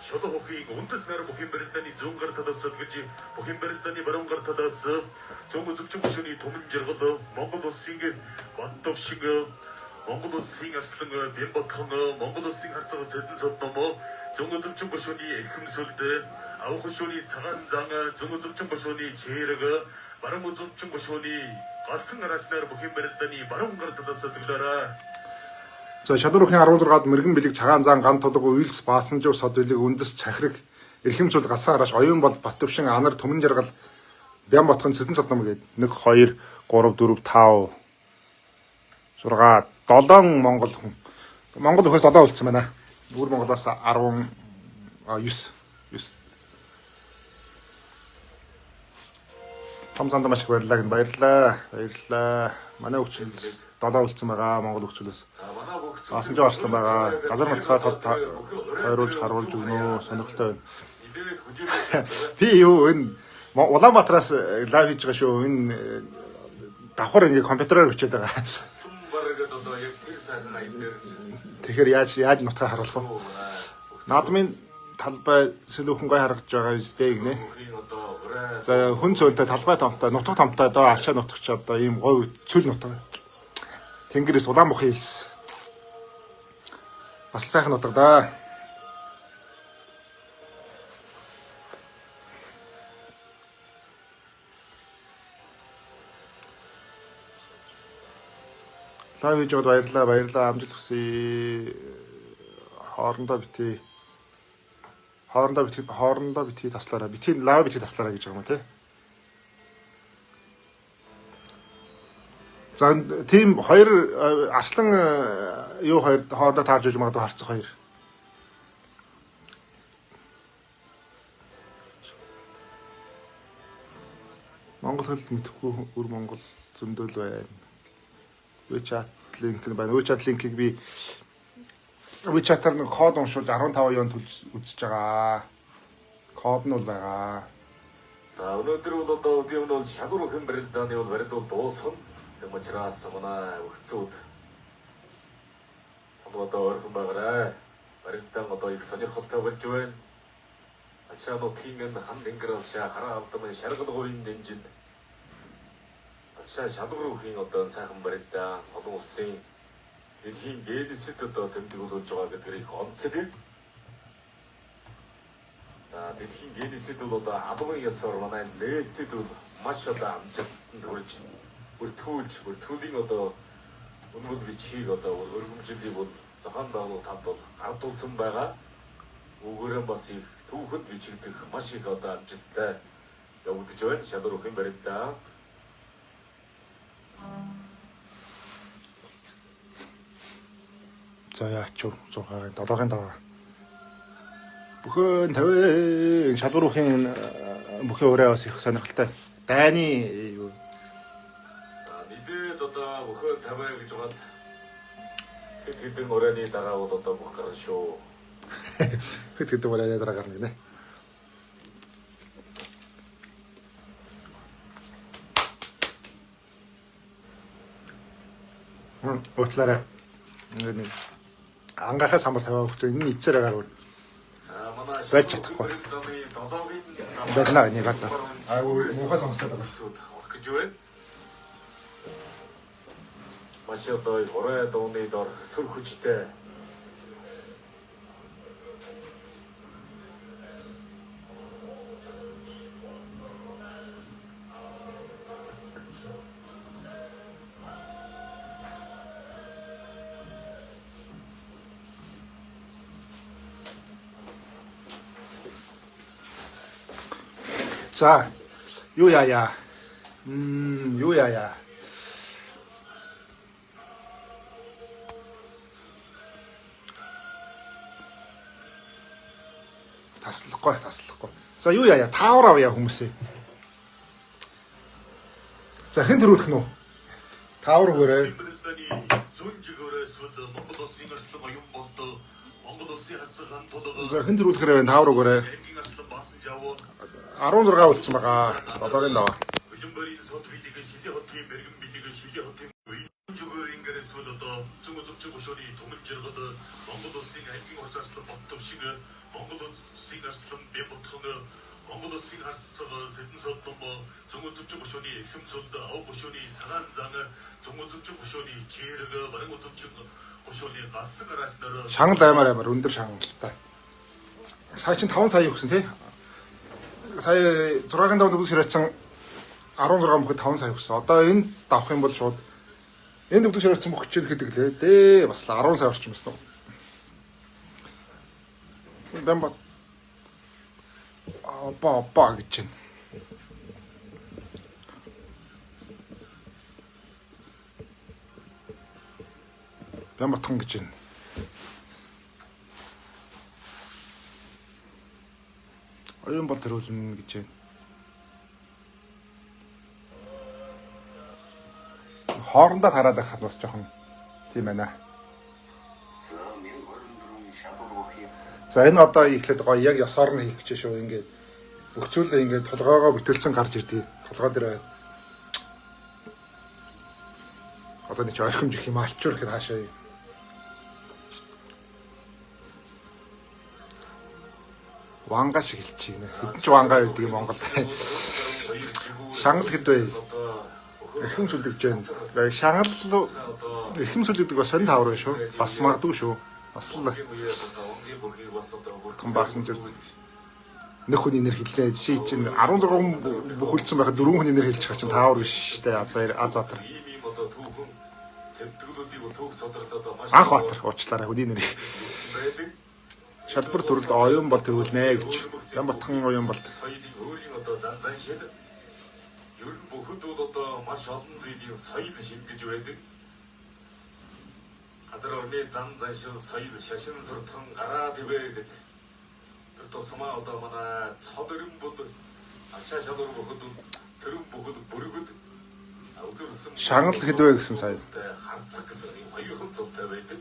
Шолоо хотын үндэс нар бүхэн барилдааны зүүн гар талаас гэж бүхэн барилдааны баруун гар талаас зүүн зөвчөн бүсний томн жаргал Монгол улсын бандов шиг Монгол улсын арслан Бямбатхан Монгол улсын харцаг зэдэн содном зүүн зөвчөн бүсний эрхэмсэлд авах хөшөөний цагаан зан зүүн зөвчөн бүсний чэрэг баруун зөвчөн бүсний галсан араснаар бүхэн барилдааны баруун гар талаас төглөөрэй. За шалгуур бүхийн 16-д мэрэгэн бэлэг цагаан зан ган тулга үйлс баасан жив сод билэг үндэс цахирэг эрхэмцүүл галсан араш оюун бол бат төвшин анар төмөн жаргал бям ботхон цэдэн содном гээд 1 2 3 4 5 6 7 Монгол хүн. Монгол өхөөс 7 үлдсэн байна. Өвөр Монголоос 9 Том занда маш их баярлалаа гэн баярлалаа. Манай өвчл 7 үлдсэн байгаа Монгол өвчлөөс. Баасан жоо арслан байгаа. Газар мартахаа тод тойруулж харуулж өгнө. Сонирхолтой байна. Би юу энэ Улаанбаатараас лайв хийж байгаа шүү. Энэ давхар ингээ компьютероор бичээд байгаа. яг тэр сайн аян дээр Тэгэхээр яаж нутгаа харуулах вэ? Наадмын талбай сэлүүхэн гой харагдж байгаа үстэй гинэ. одоо ураа За хүн цөөнтэй талбай томтой, нутаг томтой одоо ачаа нутагч одоо ийм гой цөл нутаг. Тэнгэрээс улаан мухын хэлс. Бас сайхан нутаг да. Лайв хийж байгаад баярлалаа. Амжилт хүсье. Хоорондоо битгий таслаарай. Лайв битгий таслаарай гэж байгаа юм тий. За тийм хоёр арслан юу хоёр хоорондоо таарж иж магадгүй харцах хоёр. Монгол хэл мэдэхгүй өр Монгол зөндөөл байна. WeChat линк нь байна. WeChat линкийг би WeChat-аар нэг код уншуулж 15 онд үзэж байгаа. Код нь бол байгаа. За өнөөдөр бол одоо өдийн өмнө шалгуур хэн барилдааны бол барилд бол дуусна. Тэм учраас манай өгцүүд одоо орхон байгаарай. Барилдаан одоо их сонирхолтой болж байна. Ачаануудын хан тэнгэр авшаа хараа алдамын шаргалгуурын дэнжинд шалгуур хийн одоо сайхан барилдаа олон улсын дэлхийн гээдэсэд одоо тэмдэглүүлж байгаа гэдгийг онцлог. За дэлхийн гээдэсэд бол одоо албан ёсоор манай нээлттэй бол маш одоо амжилтанд хүрэж бүртгүүлийн одоо өнөөл бичгийг одоо өргөмжлөлийг бол зохион байгуулалт хамт бол гардуулсан байгаа. Өгөөрөө бас их түүхэнд бичигдэх маш их одоо амжилттай явагдаж байна. Шалгуур хийн барилдаа. За яач 6-ын 7-ын даваа. Бүхэн 50 шалгуур хийн бүхэн өрөө бас их сонирхолтой. Дайны юу. За нэлээд одоо бүхэн 50 гэж байгаа. Хэдэн өрөөний дараа бол одоо бүх гарна шүү. Хэдэн өрөөний дараа гарна гинэ. Уучлаарай. Ангахаа самбар тавиа өгсөн. Энэ эцээр агаар. Байж чадахгүй. Бэлнаа нэг гата. Муухай сонсдог байгаа. Гэж байна. Маш одоо орой дууны дор сүр хүчтэй. За юу яая. Юу яая. Таслахгүй. За юу яая. Таавар авъя хүмүүсээ. За хэн төрүүлэх нь үү? Таавар өгөөрэй. За хэн төрүүлэхээр байна? Таавар өгөөрэй. 16 үлдсэн байгаа. 7-ын даваа. Монгол улсын харилцаа сэдэн сод ном зөвхөн зөвчөг хөшөөний эрхэм цолд ав хөшөөний цагаан зан зөвхөн зөвчөг хөшөөний чирэг барин зөвчөг хөшөөний галсан араас нөр шагнал аймаар өндөр шагналтай. Сая чинь 5 сая өгсөн тий. Сая 6-ын давд бүс ширээсэн 16 мөхөд 5 сая өгсөн. Одоо энэ давах юм бол шууд энд бүс ширээсэн мөх чинь гэдэг лээ. Дээ бас 10 сая орчим байна. Бэмбат опа гэж чинь. Бэмбатхан гэж чинь. Оюун бол төрүүлнэ гэж байна. Хоорондоо хараад байхад бас жоохон тийм байна. За энэ одоо ихлэд гоё яг ёсоор нь хийх гэж шүү. Ингээд өгчүүлээ ингээд толгоогоо бүтэлсэн гарч ирдээ. Толгой дээр байна. Одоо нэг орхимж их юм алчуур гэхэд хаашаа. Ванга шиг хэлчих нэ. Хэдэн ч ванга гэдэг юм Монгол. Шангал хэд вэ? Эрхэм сүлдэгж байна. Шангал эрхэм сүлдэгдэг бас 25 шүү. Бас магадгүй шүү. Бас л комбасан жил нэг хүний нэр хэллээ. Чи чинь 16 хүн бүхэлдсэн байхад 4 хүний нэр хэлчих чинь 5 биш штэ. Азаатар. Анх Баатар уучлаарай хүний нэр. Шалбар төрөлд оюун бол төвлөнэ гэж. Ямбатхан оюун болт. ер нь бүхэд бол одоо маш олон зүйлийн соёл шингэж байдаг. Газар орны зам заншил соёл шашин суртан гараад ивэ гэдэг. Тэр тусмаа одоо манай цод өрн бол ачаа шалгуур бүхэд тэрэн бүхэд бүргэд шангал хэдвэ гэсэн сая. Харцаг гэсэн юм хоёрхан цолтой байдаг.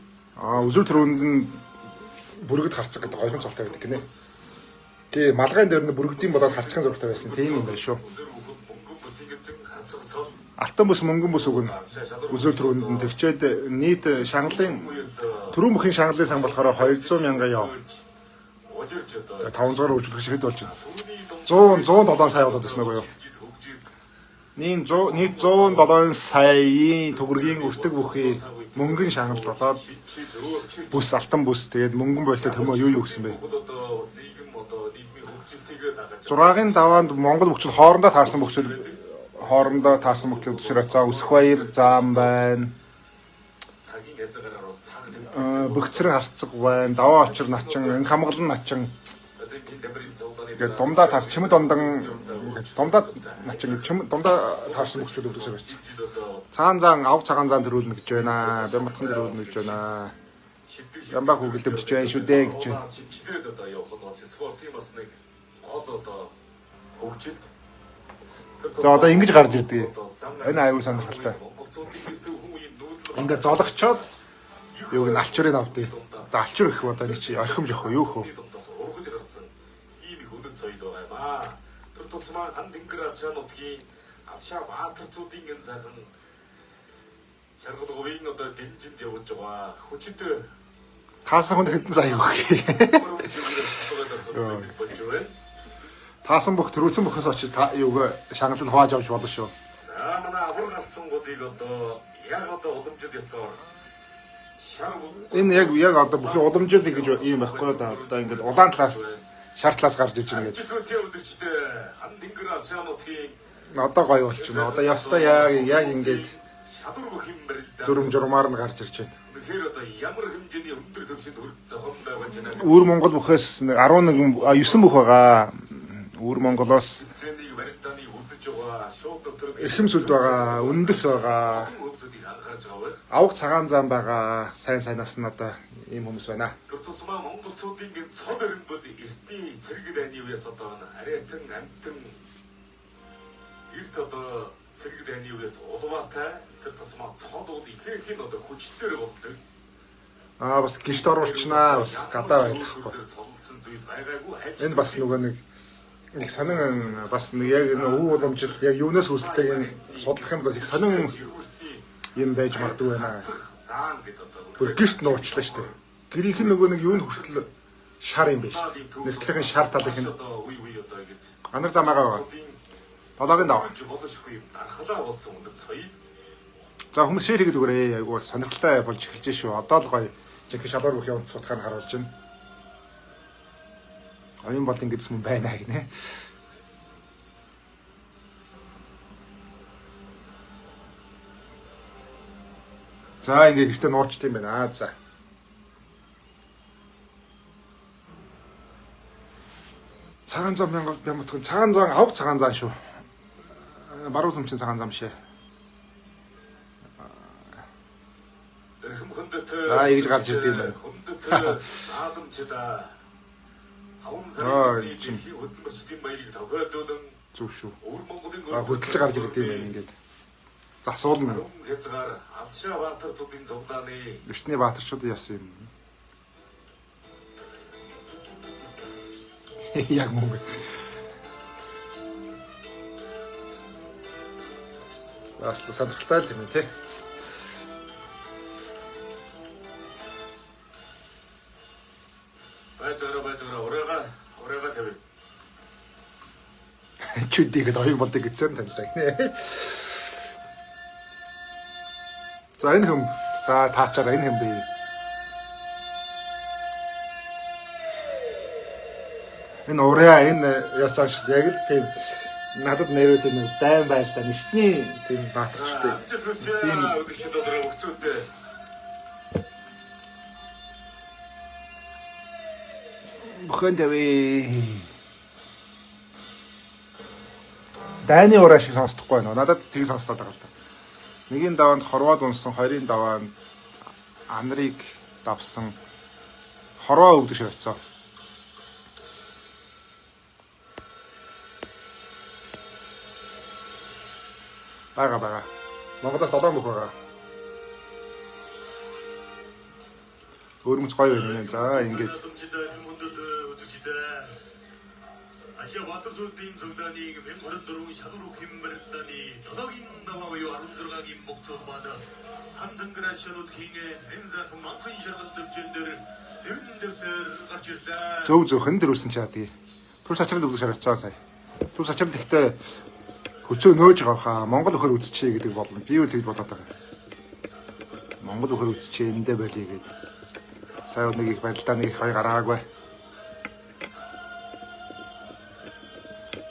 Үзүүр төрөнд нь бүргэд харцаг гэдэг хоёрхан цолтой байдаг гинэ. Тий, малгайн дээр нь бүргэдийн болоод харцагын зургтай байсан. Тийм юм байна шүү. Алтан бүс мөнгөн бүс үг нь үзүүр төрөнд нь тэгчээд нийт шангалын төрөн бүхийн шангалын сан болохоор 200 мянган яв. 500-аар үржүүлэх шиг хэд болж байна. 107 сая болоод байна уу юу? Нийт 107 саяын төгрөгийн өртөг бүхий мөнгөн шангал болоод бүс алтан бүс тэгээд мөнгөн болтой төмөө юу гэсэн бэ? Зураагийн даваанд Монгол бүхчид хоорондоо таарсан бүхчид төсрөөцөө өсөх баяр зам байна. Бөхцөр харцаг байна. Даваа очир начин, ин хамгалан начин. Тэгээд думдаа таарч чимэд ондан думдаа начин думдаа таарсан бүхчид төсрөөц. Цагаан зан ав цагаан зан төрүүлнэ гэж байна. Бямбатхан төрүүлнэ гэж байна. Ямбаа хөглөмж байна шүү дээ гэж. За одоо ингэж гарч ирдэг. Энэ аюул сонирхолтой. Ингээд зологчоод юуг нь алчуурыг авдээ. За алчуур гэх одоо нэг чи орхимж ах юу хөө. Ийм их өндөр соёл байгаа. Тэр тусмаа хан тэнгэр ачаа нутгийн Алшаа Баатарцуудын гэн цаган шаргалгын одоо дэнжинд явж байгаа. Хүчит Таасан хүн хэдэн сая өгөх. Таасан бүх төрүүлсэн бүхээс очиж юуг шангалд хувааж авч болно шүү. За манай авар гасангуудыг одоо яг одоо уламжил ясаар энэ яг одоо бүх уламжил гэж юм байхгүй да. Одоо ингээд улаан талаас шар талаас гарч иж байна гэж. хан тэнгэр ачаануудын Одоо гоё болчихно. Одоо ястаа яг ингээд шадар бүх юм барилдаа. дүрм журмаар нь гарч ирж байна. Тэгэхээр одоо ямар хэмжээний өндөр төвшөнд зохион байгаа ч нэ. Өвөр Монгол бүхээс 11 9 бүх байгаа. Өвөр Монголоос Зэнийг барилдааны үзэж байгаа шууд өтөр эрхэм сүлд байгаа, үндэс байгаа. хүмүүсийг анхаарч байгаа. Авга цагаан зам байгаа. Сайнаас нь одоо ийм хүмүүс байна. Тэр тусмаа монголчуудын гэн цод өрн бол эртний цэрэг дайны үеэс одоо ариатан амтан эрт одоо цэрэг дайны үеэс улваатай тэр тусмаа цод бол ихэнх нь одоо хүчтэй болдог. Бас гişт оруулчнаа бас гадаа байлахгүй. Цолсон зүйл байгаагүй. Энэ бас нөгөө нэг сонин бас нэг яг энэ өв уламжил яг юунаас үүсэлтэйг нь судлах юм бол их сонин юм байж магадгүй байна. Заан гэд одоо Бүр гişт нуучлаа шүү дээ. Гэрийнх нь нөгөө нэг юунд хүртэл шар юм биш. Нэгтлэхэн шар талынх нь одоо үе одоо ингэж анар замаагаа байгаа. Долоогийн дав. болошгүй юм дархлаа болсон өндөр соёл. За хүмүүс шеэр хийгээд өгөөрэй. Айгуу сонирхолтой болж эхэлж шүү. Одоо л гоё жинхэнэ шалгуур бүхий онц сутгааг нь харуулж байна. Оюун бол ингэж юм байна гинэ. За ингэ гэртээ нуучт юм байна. За. Цагаан зам бямбатхан цагаан зам ав цагаан зам шүү. Баруун сүмчин цагаан зам шээ. За ингэж гарч ирд юм байна. Наадамчда хаван сарын хөдөлмөрчдийн баярыг тохиолдуулан Зүг шүү. өвөр Монголын Хөдөлж гарч ирд юм байна ингээд. Засуулна. хязгаар Алшаа Баатарцуудын зовлааны Эртний баатарчууд яасан юм. Яг мөнгө. Бас сонирхолтой юм тий. Байжгаа ураага тавь. Чүдийгээд оюун болдог гэсэн танилаа гинэ. За энэ хүм. За таачаараа энэ хүм бий. Энэ ураа энэ ясааш яг л тийм надад нэрээ тийм дайн байл та нэшний тийм баатарчтай. Тийм өдөгчд өдрөө өгцөөдөө. бүхэн тавь. Дайны ураа шиг сонсдохгүй байна. Надад тийг сонсдоод байгаа л та. Нэгийн даваанд хорвоод унсан, хоёрын даваанд анрыг давсан. Хорвоо өгдөг шиг очсон. Бага. Монголоос 7 мөх байгаа. Өөрмөц гоё байна юм. За ингэж 아시아 와터솔드인 정단이 맹활은 샤도로 김메르다니 더덕인 나와요 아름들어가기 목소마다 한등그라시아노 킹의 엔사 그만큼 샤가 득전들 дэвсэр гарч ирлээ. зөвхөн дөрвсөн чаа тий. Түр сачрал өгдөг шарацсан сая. Түр сачрал ихтэй хөцөө нөөж байгаа хаа Монгол өхөр үзчихье гэдэг болно. Би үл тэгж бодоод байгаа. Монгол өхөр үзчихье эндээ байлээ гэдэг. Сая нэг их байдалтай нэг их хоёр гараагүй.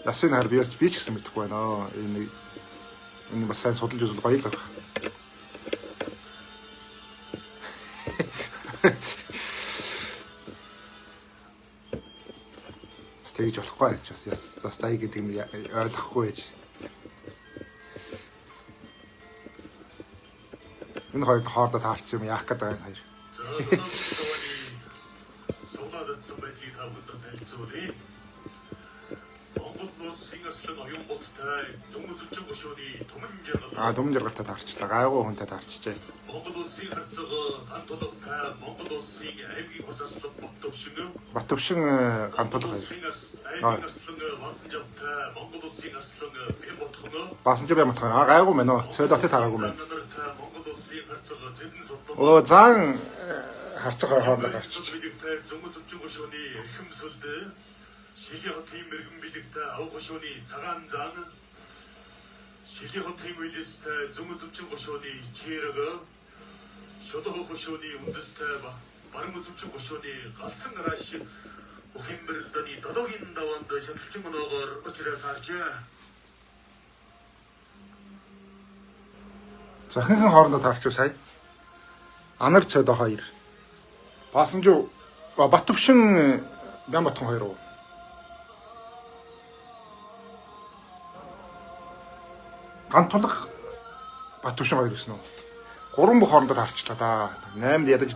Ясын хар би ч гэсэн мэдэхгүй байна. Энэ бас сайн судалж үзвэл гоё л байна. Тэгж болохгүй ч бас зай гэдэг нь ойлгохгүй байж. Энэ хоёр хоорондоо таарсан юм яах гэдэг юм хоёр. Дүмэн жаргалтай таарчлаа. Гайгүй хүнтэй таарчжээ. Батөвшин гантолго хоёр. Баасан ч баймат хаа гайгүй мэн оо. Цэдотэ таараагүй мэн. Оо зан харцаг хоорондоо таарч. 실리 호텔 멸금 빌릭타 아우고쇼니 자간장 실리 호텔 밀리스타 중무tum중 고쇼니 지혜라가 쇼도 고쇼니 운드스타바 마르무tum중 고쇼니 가슴가라시 오김베르다니 더덕인 다원도 셔틀증은 어거 어찌라 사지 За хинхэн хоорондоо таарч сая. Анар цэдо хоёр. Баасан жоо Батөвшин Бямбатхан хоёр уу. Гантулах Батөвшин хоёр гэсэн үү. Гурван бүх хоорондоо таарчлаа да. 8-д ядаж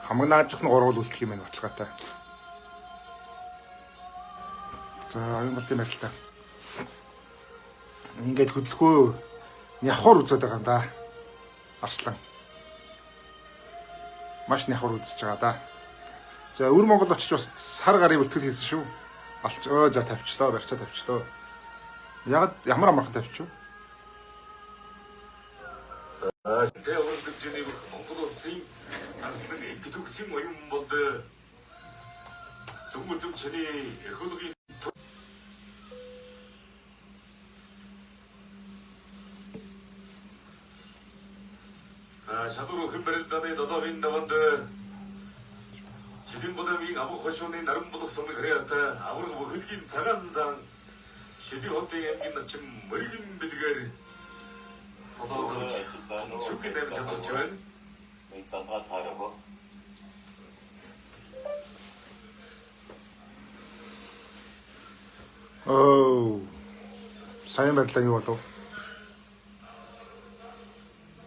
хамганаажих нь 3 бол үлдэх юм байна баталгаатай. За энэ бол тийм арилтаа. Ингээд хөдлөхгүй няхуур үзээд байгаа юм да. Арслан. Маш няхуур үзэж байгаа да. За өвөр Монгол очиж бас сар гарын бэлтгэл хийсэн шүү. Алч за тавьчлаа, барьцаа тавьчлаа. Ямар амархан тавьчих вэ? 대원급 전에 몽골 스윙 아스는 에피톡심 모임 볼드 조금 좀 전에 에코독이 자 샤도로 금베르다네 너더윈 다원드 시딘보다 미 아무 고시원의 나름 보독성을 그래왔다 아무래도 뭐 흘긴 자간상 시디 호텔에 엠긴 나침 머리긴 비디가리 죽기 내면 저도 전 자사 타려고 сайн байдлаа юу болов?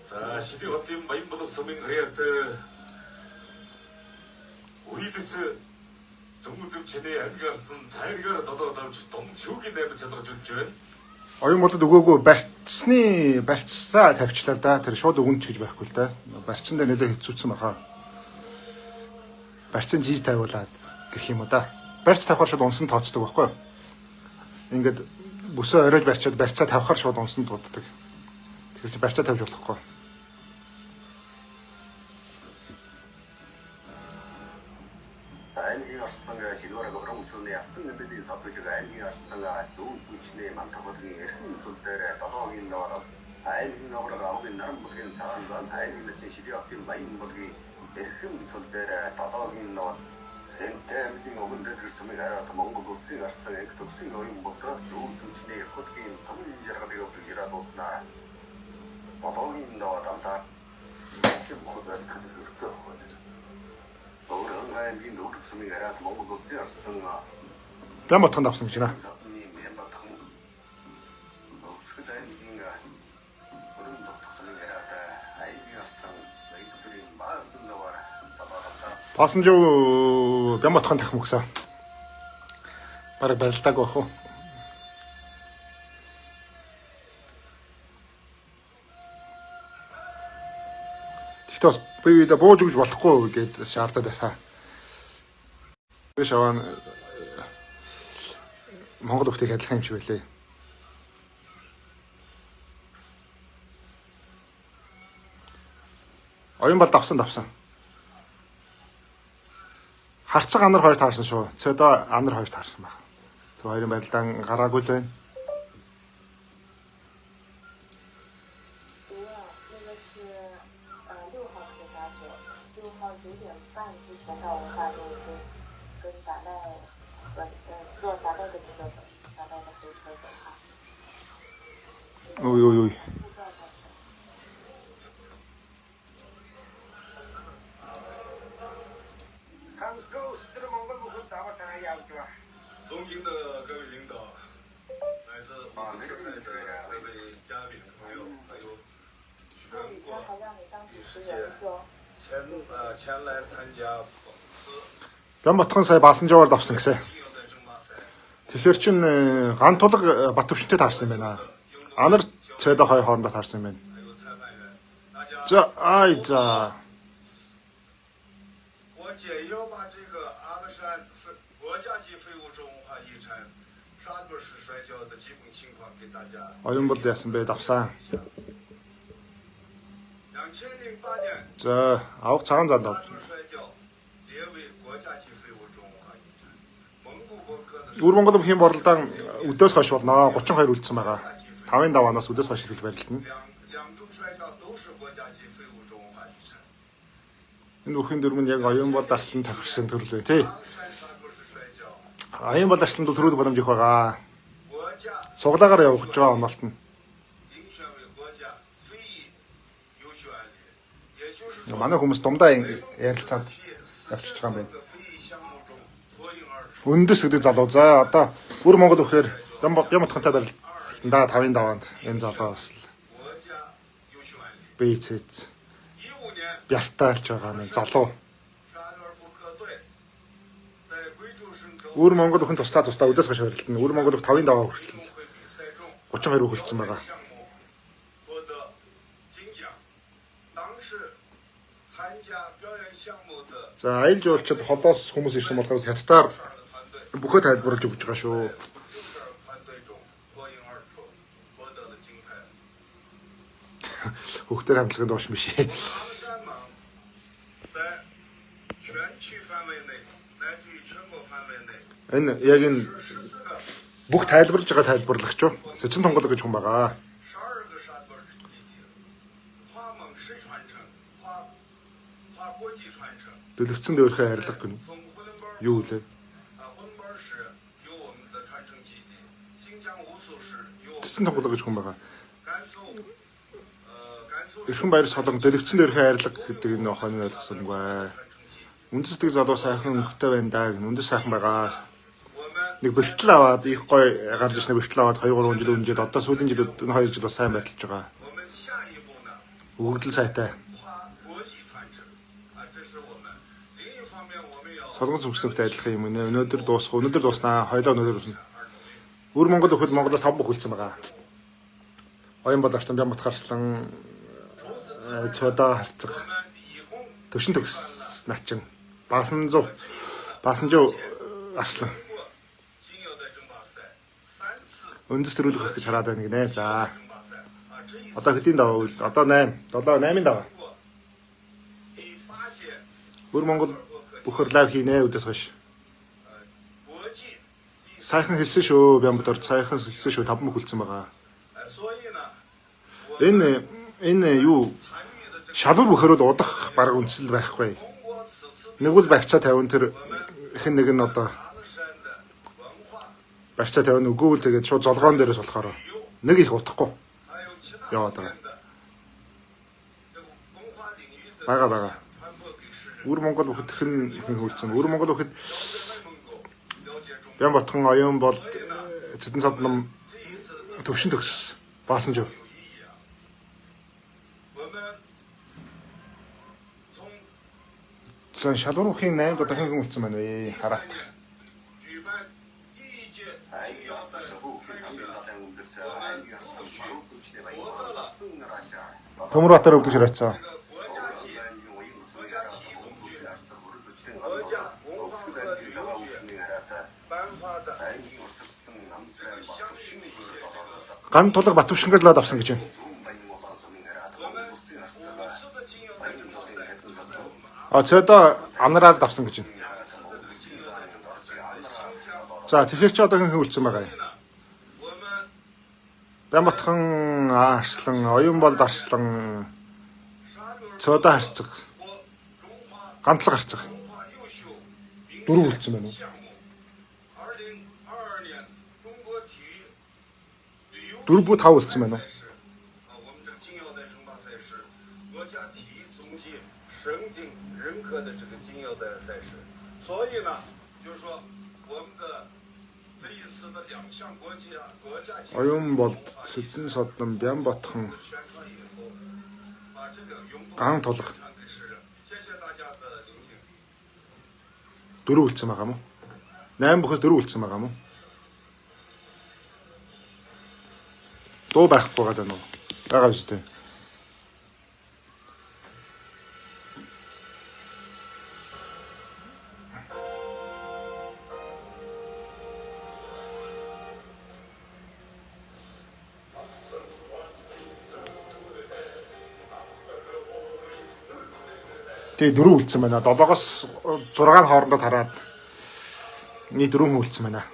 자 시디 호텔 마인보독 성민 그래왔다 우리드스 정무적 전에 알가슨 자리가 너도 동치우기 내면 저도 전 Оюун болоод өгөөгүй барьцсаа тавьчлаа да. Тэр шууд өгөн ч гэж байхгүй л да. Барьцсан дээр нэлээд хэцүүцсэн баха. Барьцсан жиж тавиулаад гэх юм уу да. Барьц тавихаар шууд унсан тооцдог байхгүй. Ингээд бүсөө оройж барьчаад барьцаа тавихаар шууд унсан дууддаг. Тэгэхээр чи барьцаа тавьж болохгүй. аймгийн арслангаа шилвэрэг өрөмсөний автан нэмлийн савлыг аймгийн арслангаа зүүн түнчний мантагуудын эрхэм усул дээр 7-гийн наваар аймгийн наваар авгийн наран бүлгийн цагаан зан аймгийн нэсийн шилиавтын баян бүлгийн эрхэм усул дээр 7-гийн наваар Тэмдгийн өгөн дэлгэрсмийг хараад Монгол улсын арслан анги төгсгийн оюун болдог зүүн түнчний хөдөлгөөний томын жаргалыг өгдөг ирээд ууснаа. 7-гийн наваар амлаа юм хөдөлгөөн төлөвлөлтөө аймгийн төгсгийн хараад Монгол улсын арслан Бямбатхан давсан гэж байна. Пасенжуу Бямбатхан дахин мөксөн. Бараг барилдааг байх уу? Тэгтээ бас би үедээ бууж өгч болохгүй гэдээ шаардаад байсан. Би шаван Монгол хүмүүстэй адилхан юм шиг байлээ. Оюун бол давсан. Харцаг анар хоёр таарсан шүү. Цэдо анар хоёр таарсан баг. Тэр хоёрын барилдаан гараагүй л байна. 哦呦呦。 尊敬的各位领导，来自五市台的各位嘉宾朋友，还有全国第10届前来参加 Бямбатхан сая Басанжуугаар давсан гэсэн. Тэгэхээр чин ган тулга бат төвшөнтэй таарсан юм байна. Анар цэдэ хоёр хоорондоо таарсан юм байна. За за 我简要把这个阿勒山国家级非物质文化遗产沙墩式摔跤的基本情况给大家。 оюун бол яасан бэ давсан. 2008年 За авах цагаан зал дав. 沙墩摔跤列为国家级非物质文化遗产。蒙古博科的 Өвөр Монгол бүхийн борлуулан өдөөс хойш болно 32 үлдсэн байгаа. 5-ын даваанаас өдөөс хойш хэрэг барилдана. 两种摔跤都是国家级非物质文化遗产。 Энэ бүхэн дөрмөн яг оюун бол дарслан тохирсон төрөл бай тээ. 沙墩式摔跤 Оюун бол дарсланд төрөл боломж их байгаа. 国家 Суглаагаар явуулж байгаа онолт нь. 遴选为国家非遗优秀案例，也就是说， Манай хүмүүс дундаа ярилцаад явчихж байгаа юм байна. 非遗项目中脱颖而出。 Өндөс гэдэг залуу. За одоо Өвөр Монгол бүхээр Бямбатхантай барилдандаа 5-ын даваанд энэ залуу бас 国家优秀案例。 бийцэд 15年， бяртаалж байгаа нэг залуу. 沙墩布克队在贵州省州 Өвөр Монгол бүхэн тусдаа өдөөс хойш барилдана. Өвөр Монгол бүх 5-ын даваа хүртэл 运动会比赛中 32 хүрэлцэн байгаа. 项目获得金奖。当时参加表演项目的 За аялал жуулчид холоос хүмүүс ирсэн болохоор хятадаар 12团队， бүхэл тайлбарлаж өгч байгаа шүү. 12团队中脱颖而出，获得了金牌。 Хүүхдэр хамтлагын доош биш. 阿勒山盟在全区范围内，乃至于全国范围内， Энэ яг энэ 是14个、 бүх тайлбарлаж байгаа тайлбарлагч юу? Сэжин тонголог гэж хүн байгаа. 12个沙墩基地，跨盟式传承，跨国际传承。 Дэлгэцэн дөөрхөө харилцах гэнэ. 从呼伦贝尔 Юу вэ? 呼伦贝尔市有我们的传承基地，新疆乌苏市有我们 Сэжин тонголог гэж хүн байгаа. 甘肃，甘肃 Эрхэн баяр солон дэлгэцэн дөөрхөө харилцах гэдэг энэ охины ойлгосонгүй. 传承基地。 Үндэсдэг залуу сайхан өнгөтэй байна даа гэн. Үндэс сайхан байгаа. 我们 Нэг бэртэл аваад их гой гарч ирсэн бэртэл аваад 2-3 жил өнжид одоо сүүлийн жилүүд энэ 2 жил бас сайн байдалж байгаа. 我们下一步呢， Өгөгдөл сайтай. 跨国际传承这是我们。另一方面，我们要 Солонгос өмсөлтөд адилхан юм нэ. Өнөөдөр дууснаа. Хоёлоо өнөөдөр дуусна. Өвөр Монгол бүхэд Монголоос 5 бүх үлдсэн байгаа. Оюун бол артан Бямбатхарслан цодоо харцаг 我们以公 төвшин төгс начин Басанжуу арслан 过仅有的争霸赛3次 өндөс төрүүлэх гэж хараад байна гинэ. За 争霸赛这一次 одоо хэдийн даваа үл одоо 8-ын даваа. 过第8届 Өвөр Монгол бүхөр лайв хийнэ өдөөс хойш. Сайхан хэлсэн шүү. Бямбатар сайхан хэлсэн шүү. 5 мөх үлдсэн байгаа. 所以呢， Энэ юу 参与的这个 шалбар бөхөрөд удах баг үндэслэл байхгүй. 通过此次 Нэг бол барьцаа 50 тэр хэн нэг нь одоо 唐山的文化， барьцаа 50 үгүй л тэгээд шууд золгоон дээрээс болохоор нэг их утахгүй 还有其他 要 方 的 面的这个文化领域的 байгаа байгаа. 传播给世人， Өр Монгол бүхэд хэн хөлцсөн. Өр Монгол бүхэд 在内蒙古了解中国。 Бямбатхан оюун бол Цэдэн сад нам 这一次的 төвшин төгс баасан жив. 有意义啊。我们从 За шалуурхийн 8 дахин хүн үлдсэн байна вэ? 3 Хараа. 年举办第一届 Төмөр Батар өвдөж ирээцээ. 国家体国家体育总局国家文化和旅游局颁发的 Ган тулга Батөвшингэлээд авсан гэж байна. 我们五次的精英代表赛， А цэдэ анараар давсан гэж байна. 新疆 За тэгэхээр чи одоо хэн үлдсэн байгаа юм? 我们 Бямбатхан Арслан, оюун бол Дарслан, 沙牛 цөөдө харцаг, 国中华 гантлаг харцаг. 文化优秀名 Дөрөв үлдсэн байна уу? 项目。2022年中国体育旅游 4 5 үлдсэн байна уу? 赛事我们这个金腰带争霸赛事，国家体育总局审定认可的这个金腰带赛事，所以呢，就是说我们的这一次的2项国家级 Оюун бол Цэдэн сад нам Бямбатхан 宣传以后，把这个永动 Ган тулга 传给世人，谢谢大家的聆听。 4 үлдсэн байгаа мó? 8 бүхэл 4 үлдсэн байгаа мó? Дуу байхгүй байгаа даа нөө. Байгаа биз дээ. Тэгээ 4 үлдсэн байна. 7-оос 6-ны хоорондоо тараад нийт 4 хүн үлдсэн байна.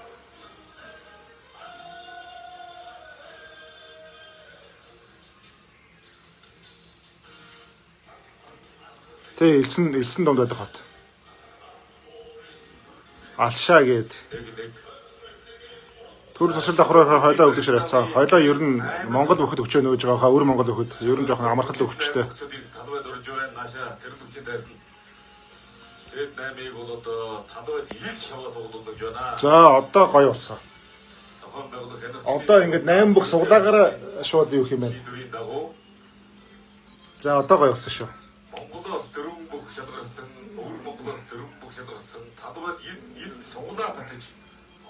Тэгээ элсэн донд байдаг хот. Алшаа гээд нэг төр тусал давхраа хойлоо өгдөг ширээцээ. Хойлоо ер нь Монгол бүхэд өчөө нөөж байгаа. Өр Монгол бүхэд ер нь жоохон амархал өгчтэй. талбайд орж байна. Наашаа тэр төвчөнд байсан. Тэгэд 8-ыг бол одоо талбайд хийж шаваас уулуулж байна. За одоо гоё болсон. Зохион байгуулах хянах Одоо ингээд 8 бүх суглаагаараа шууд юу юм бэ? шийдвэрийн дагуу За одоо гоё болсон шүү. Монголоос дөрвөн бүх шалгарсан, өвөр Монголоос дөрвөн бүх шалгарсан талбайд ил суглаа татаж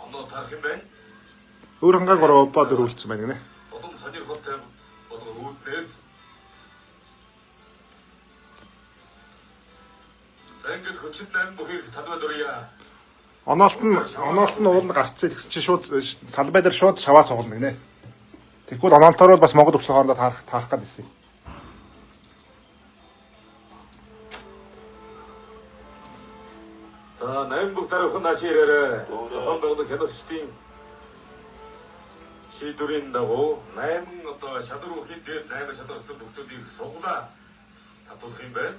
оноо тарах юм байна. Өөр хангааг 3 ба 4 үлдсэн байна гинэ. Олон сонирхолтой болго үүднээс Тэнгэр хүчит 8 бүхийг талбайд урья. Оноолт нь уул гарцээ тэгсэн чинь шууд талбай дээр шууд шаваа цуглана гинэ. Тэгвэл оноолтоор бас Монгол өвсөөр хоорондоо таарах гэдэг юм. За 8 бүх дараахан нааш ирээрээ. Зохион байгуулах хянагчдын шийдвэрийн дагуу 8 одоо шалгар бүхий дээр 8 шалгарсан бүхцүүдийг суглаа татуулах юм байна.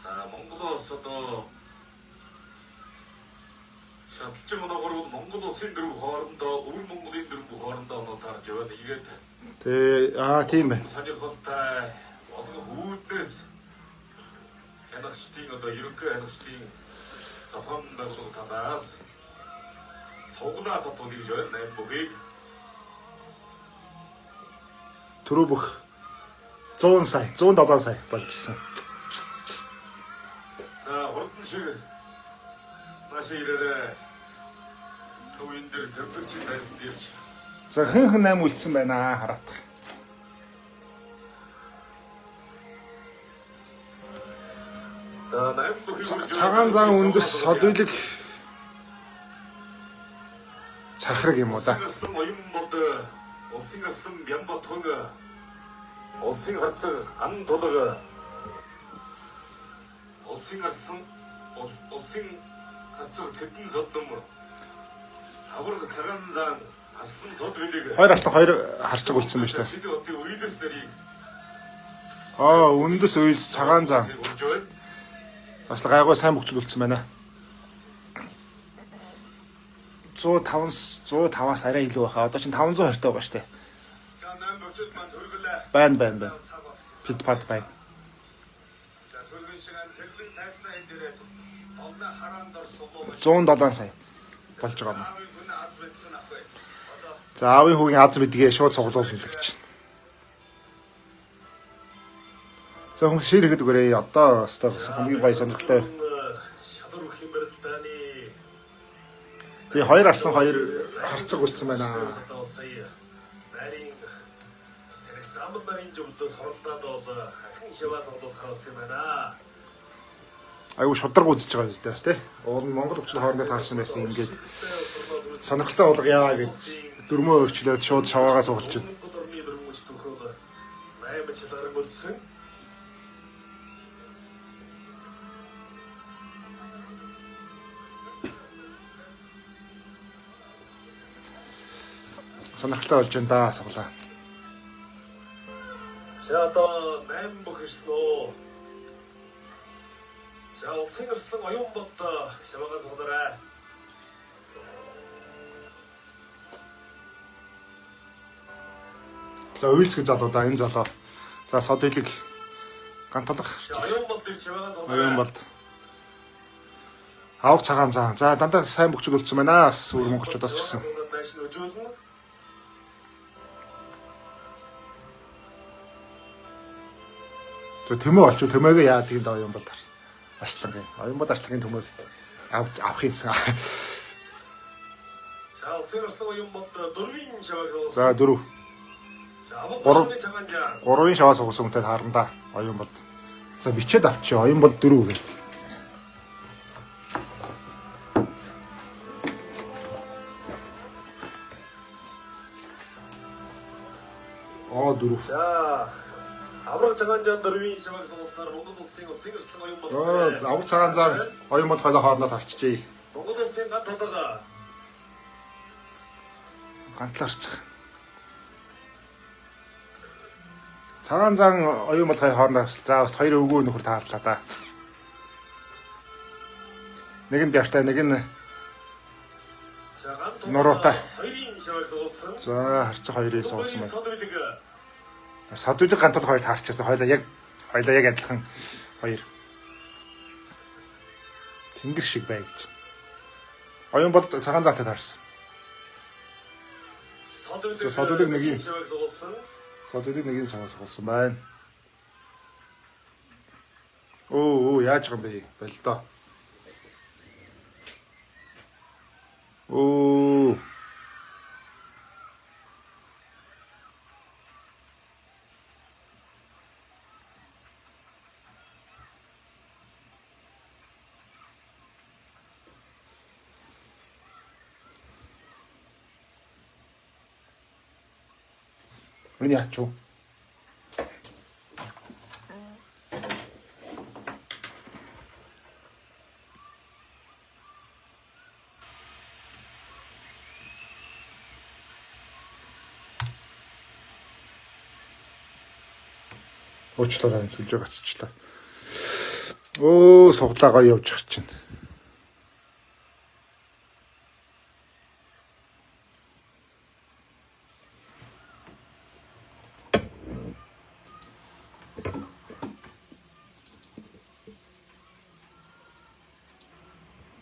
За Монголоос одоо шатлж байгаа бол Монгол улсын дөрвөн хоорондоо өвөр Монголын дөрвөн хоорондоо оноо тарж байна. Ийгээд Тэгээ тийм байна. сонирхолтой олон хүүднээс хянагчдын одоо ерөнхий хянагчдын зохион байгуулах талаас суглаа татуулах гэж байна. 8 бүхийг Төрөө бүх 100 сая, 107 сая болж гисэн. за хурдан шиг наашаа ирээрээ төвийн дээр төвлөрчин байсан дээрч За хэн 8 үлдсэн байна хараат. за 8 бүхийг Цагаан зан үндэс содвилэг цахраг юм уу да. Улсын оюун бод улсын аслан Бямбатхан улсын харцаг ган тулга улсын харцаг цэдэн содном авраг цагаан зан асан сод билег Хоёр алтлан хоёр харцаг үлдсэн байна шүү дээ. Шидэг хотын үйлс нарыг Үндэс үйлс цагаан зан. урьж байна. Бас л гайгүй сайн бөхцөлүүлсэн байна. 105-аас арай илүү байхаа. Одоо чинь 520 таа байгаа шүү дээ. За 8 бөцөд маань төргөлээ. Байна. Пит пад байна. За төргөн шиг хэвлэн тайснаа энэ дээрээ толны хараан дор сулуу 107 сая болж байгаа юм. аавын хүн ад мэдсэн ахгүй. Одоо За аавын хүүгийн аз мэдгээ шууд цуглуулсан л гэж. За хүмүүс шир ихэд үгээрээ одоо хамгийн гоё сонирхолтой. Шадар өгөх юм барил таны Тэгээ хоёр алтлан хоёр харцаг үлдсэн байна. одоо сая нарийн самбал нарийн зөвлөс хоролдоод бол ахин шиваас олох харуулсан юм байна. Айгу шударга үзэж байгаа юм зү тий. Уул нь Монгол өвчин хоорондоо таарсан байсан ингээд сонирхолтой болгоё гэж дөрмөө өөрчлөөд шууд шаваагаа суулж байна. Дөрмийн дөрмөж төгөөл 8 жилээр үлдсэн. Сонирхолтой болж байна да суглаа. За одоо 8 бүх ирсэн үү. За улсын ирсэн оюун болд шаваагаа суулаарай. За үйлсгэн залуудаа энэ залуу. За сод илэг гантолох Оюун болдыг шаваагаа суулаарай. оюун болд. Авах цагаан зан. За дандаа сайн бөхцөлүүлсэн байна. Бас өөр монголчуудаас ч гэсэн. Байшин өжүүлнэ. За төмөө олчвол төмөөгээ яа тийм оюун болд арчлагын. Оюун болд арчлагын төмөөг авах юмсан. За улсын ирсэн оюун болд дөрвийн шаваагаа суулсан. За 4. За авах Гурав. машины цагаан жаа. 3-ын шаваа сугсан хүнтэй харандаа оюун болд. За бичээд авчи оюун болд 4 гэх. Оо 4. За авраг цагаан жаа дөрвийн шаваагаа суулснаар Монгол улсын ирсэн оюун болд. Авах цагаан зан оюун болд хоёлоо хоорондоо тарчжээ. Монгол улсын ганц толгой. Гантлаарчих. Цагаан зан оюун болд хоорондоо за бас хоёр өвгөө нөхөр таарлаа да. Нэг нь бяштай, нэг нь За ганц Нуруутай. хоёрын шаваагаа суулсан. за харцаг хоёрыг суулсан байна. Сод билег Садүлэг гантал хоёр таарчсан. Хоёлаа яг адилхан хоёр. Тэнгэр шиг бай гэж. Оюун болд цагаан зантай таарсан. Содулыг нэг юм. шаваагаа суулсан. Содүлэг нэг нь чамаас суулсан байна. Оо яаж байгаа юм бэ? Болдоо. Оо. Миний ачуу. Уучлаарай сүлж байгаа чичлээ. Оо суглаа гоё явж ах чинь.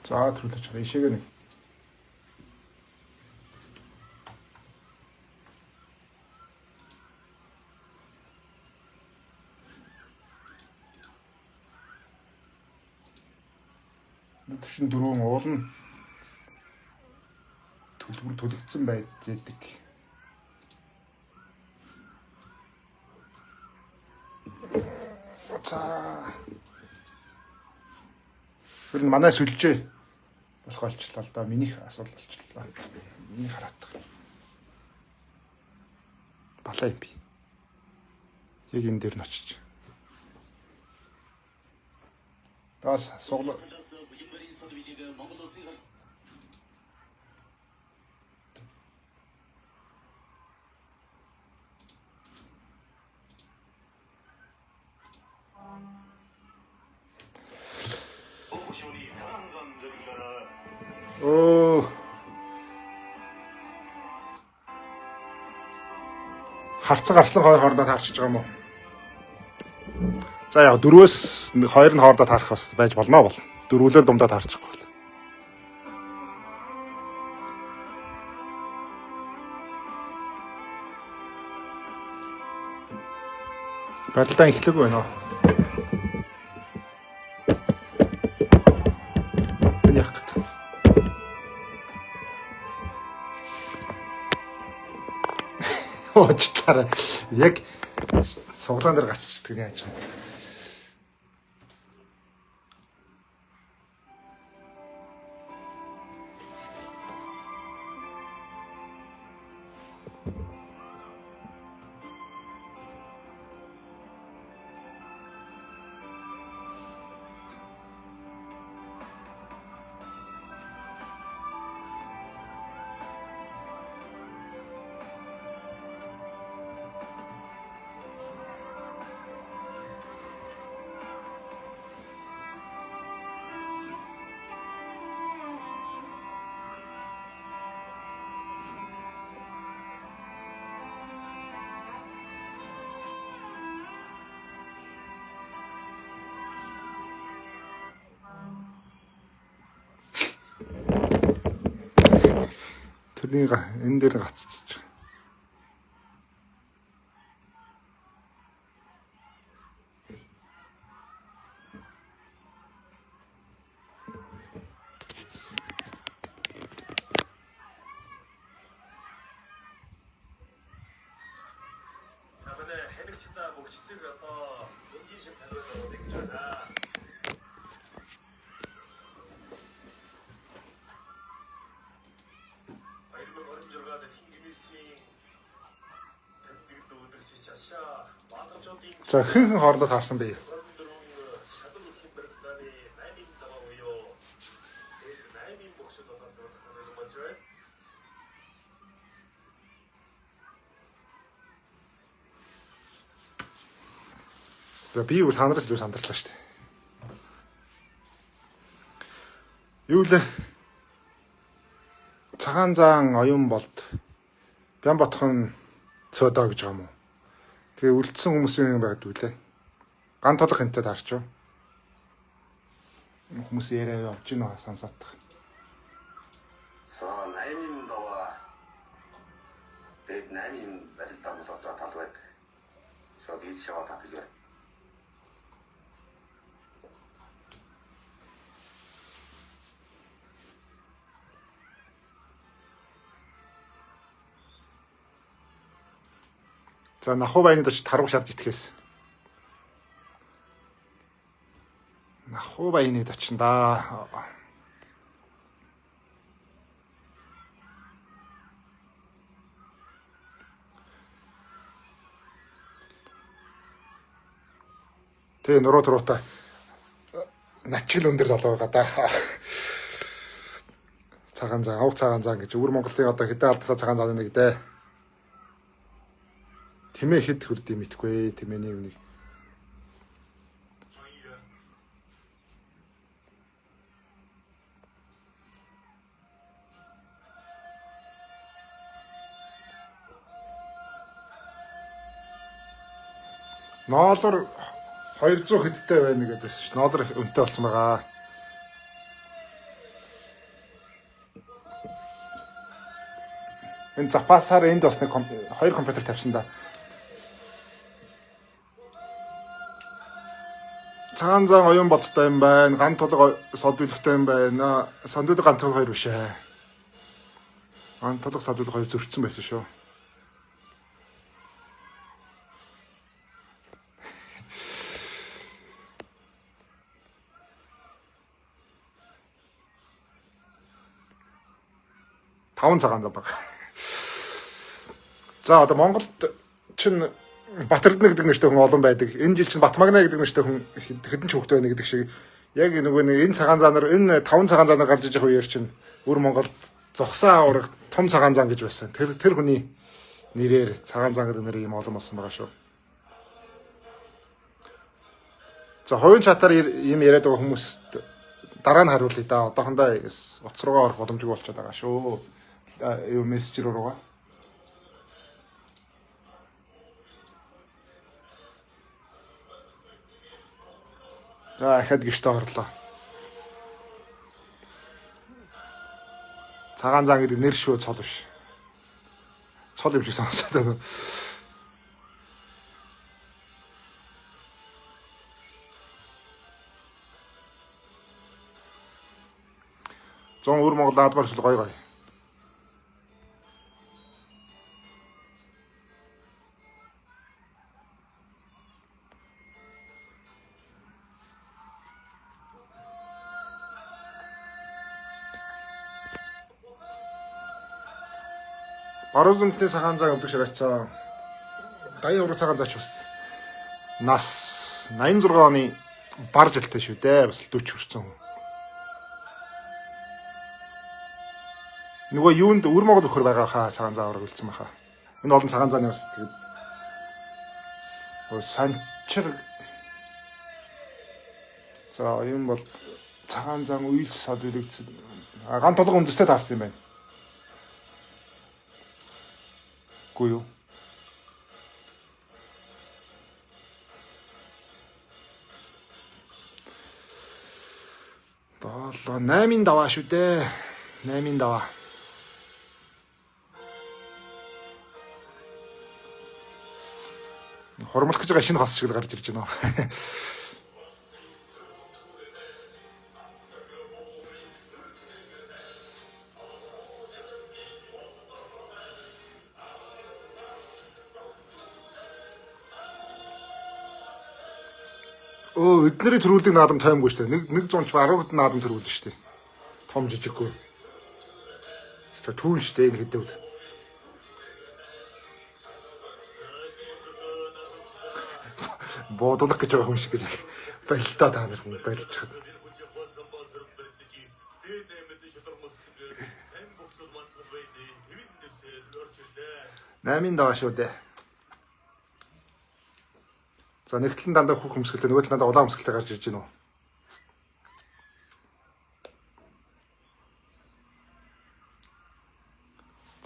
За түрүүлж чараа ишээгээ нэг. Шин дөрвөн уул нь төлбөр төлөгдсөн байдаг. За. Тэр нь манай сүлжээ болох олчлаа л да. Минийх асуудал болчихлоо. Миний хараадах. Балаа юм би. Яг энэ дээр нь очиж. Даас суглаа. Оо. Харцан гарчлан хоёр хоорондоо таарчиж байгаа юм уу? За яг 4-өөс 2 нь хоорондоо таарах бас байж болно бол. Дөрвөлөө дундаа таарчихгүй бол. Барилдаан эхлэх байна. Энэ яг гэдэг. Оочлаарай. Яг суглаан дээр гаччихдаг яаж юм. Тэрний энэ дээр гацчих. 해력친다 목치들이 연기식 달려서 내기잖아. 이름은 어른절가도 튕기미싱 밴드도 어떻게 자샤 마더저딩 За хэн хоорондоо таарсан бэ? 어른들은 샤도로 힘들다니 나이밍 나와요. 나이밍 목소리도 나서 하는 거죠. Би бүр танараас илүү сандарлаа шүү дээ. Юу лээ? Цагаан заан оюун болд Бямбатхан цодоо гэж байгаа юм уу? Тэгээ үлдсэн хүмүүсийн юм байдаг үлээ. Ган толох хэнтэй таарч юу? Хүмүүс яриа явж гинэ сонсоод. 서 나이민도와 베트남인 베트남도 다도했. 소비시와 다도했. За нахуу байны дэш таруу шарж итгэхээс. Нахуу байны дачнда. Тэгээ нуруу туруутай начил өндөр залуу байгаа да. Цагаан зан, авах цагаан зан гэж өвөр Монголын одоо хэдэн алдсаа цагаан зан нэг дээ. Тэмээ хэд хүрдээ мэдгүй тэмээний үнийг. Ноолор 200 хэдтэй байна гэдэг байсан ш. Ноолор өнтэй болсон байгаа. Энэ запасаар энд бас нэг хоёр компьютер тавьсан да. Цагаан зан оюун болттой юм байна. Ган тулга содвилгтэй юм байна. Сандууд ган тулга хоёр биш ээ. Ган тулга содвилга хоёр зөрчсөн байсан шүү. Таван цагаан зам баг. За одоо Монголд чинь Батэрдэнэ гэдэг нэртэй хүн олон байдаг. Энэ жил чинь Батмагна гэдэг нэртэй хүн хэдэн ч хүүхдтэй байна гэдэг шиг Яг нөгөө нэг энэ цагаан заа нар энэ 5 цагаан заа нар гарч ижих үеэр чинь өр Монголд зогсон авраг том цагаан заа гэж байсан. Тэр хүний нэрээр цагаан заа гэдэг нэр юм олон болсон байгаа шүү. За хувийн чатаар юм яриад байгаа хүмүүст дараа нь хариулъя да. Одоохондоо утас руугаа орох боломжгүй болчиход байгаа шүү. Юу мессежер руугаа. За ихэд гişтэй орлоо. Цагаан заа гэдэг нэр шүү, цол биш. Цол юм шиг сонсоод байна. Зон өр Монгол наадмаар шил гоё. Баруун зүмтний цагаан заа өгдөг ширээцээ. Даян ураг цагаан заач бас нас 86 оны бар жилтэй шүү дээ. Бас 40 хүрсэн. Нөгөө юунд өр Монгол өхөр байгаа хаа цагаан заа ураг үлдсэн баха. Энэ олон цагаан зааны бас тэгээд санчир. За юм бол цагаан зам үйл сад үлэгдсэн. Ган толгой үндэстэй таарсан юм байна. Үгүй юу? Долоо 8-ын даваа шүү дээ. 8-ын даваа. Хормолох гэж байгаа шинэ хос шиг гарч ирж байна. Эднэрийн төрүүлдэг наадам таймгүй шүү дээ. 100 ч 10 наадам төрүүлнэ шүү дээ. Том жижиггүй. Тэр түүн шүү дээ энэ хэдэв. Бодлох гэж байгаа хүн шиг гэж барилтаа та нар хүн барилж чад. Намын даваа шүү дээ. За нэг талын дандаа хүүх хөмсгөлтэй нөгөө талын дандаа улаан хөмсгөлтэй гарч ирж байна уу?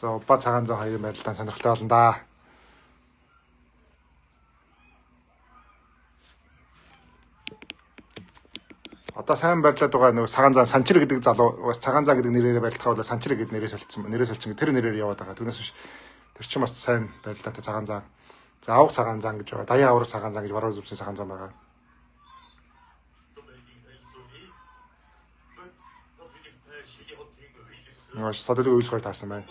За улбаа цагаан зам хоёрын байрлалаа сонирхолтой болно да. Одоо сайн байрлаад байгаа нөгөө цагаан зам санчир гэдэг залуу бас цагаан зам гэдэг нэрээр барилдахаа бол санчир гэдэг нэрээс олцсон тэр нэрээр яваад байгаа. Түүнээс биш тэр чинь бас сайн байрлалтай цагаан зам. За авах цагаан зам гэж байгаа. Даян аврах цагаан зам гэж баруун зүгтний цагаан зам байгаа. Маш садлыг үйлс гой таарсан байна.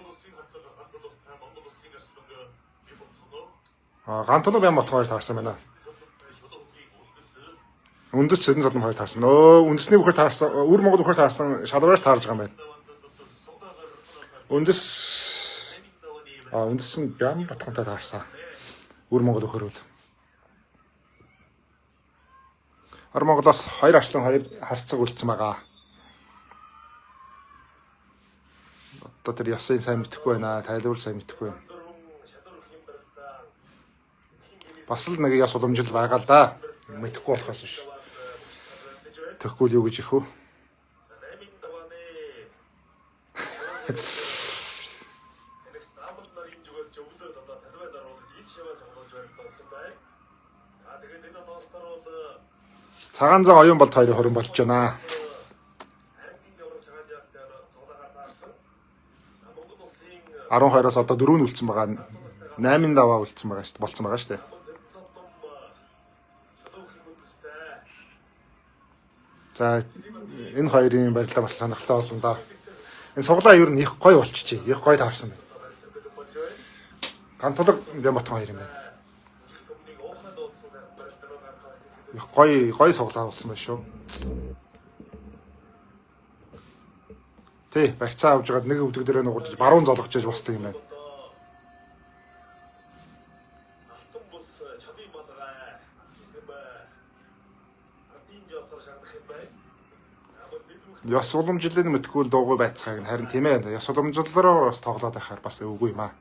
Гантолоо бям мотгоор таарсан байна. Үндэс цэдэн зодон хоёр таарсан. Үндэсний бүхэр таарсан, өр Монгол бүхэр таарсан шалгуураас таарж байгаа юм байна. Үндэс нь бям ботгонтой таарсан. Өр Монгол өхөр үл. Ор Монголоос хоёр арчлан харьцаг үлдсэн байгаа. Одоо тэр ясын сайн мэдэхгүй байна. Тайлбар сайн мэдэхгүй байна. Бас л нэг яс уламжил байгаа л да. Мэдэхгүй болохоос биш. Тэгэхгүй юу гэж их үү? Цагаан зам оюун болд хоёрын хорон болж байна. Арван хоёроос одоо 4 нь үлдсэн байгаа. 8-ын даваа үлдсэн байгаа шүү дээ. Болцсон байгаа шүү дээ. За энэ хоёрын барилдаа бас сонирхолтой болсон да. Энэ суглаа ер нь их гоё болчихжээ. Их гоё таарсан байна. Гантулаг Бямбатхан хоёр юм байна. Их гоё суглаа болсон байна шүү. Тэ барьцаа авж байгаад нэг өвдөг дээрээ нугуулж баруун золгож яж босдог юм байна. Ёс уламжлалын мэдгүй л дуугүй байцгааг нь харин тийм ээ. Ёс уламжлалаараа бас тоглоод байхаар бас үгүй юм аа.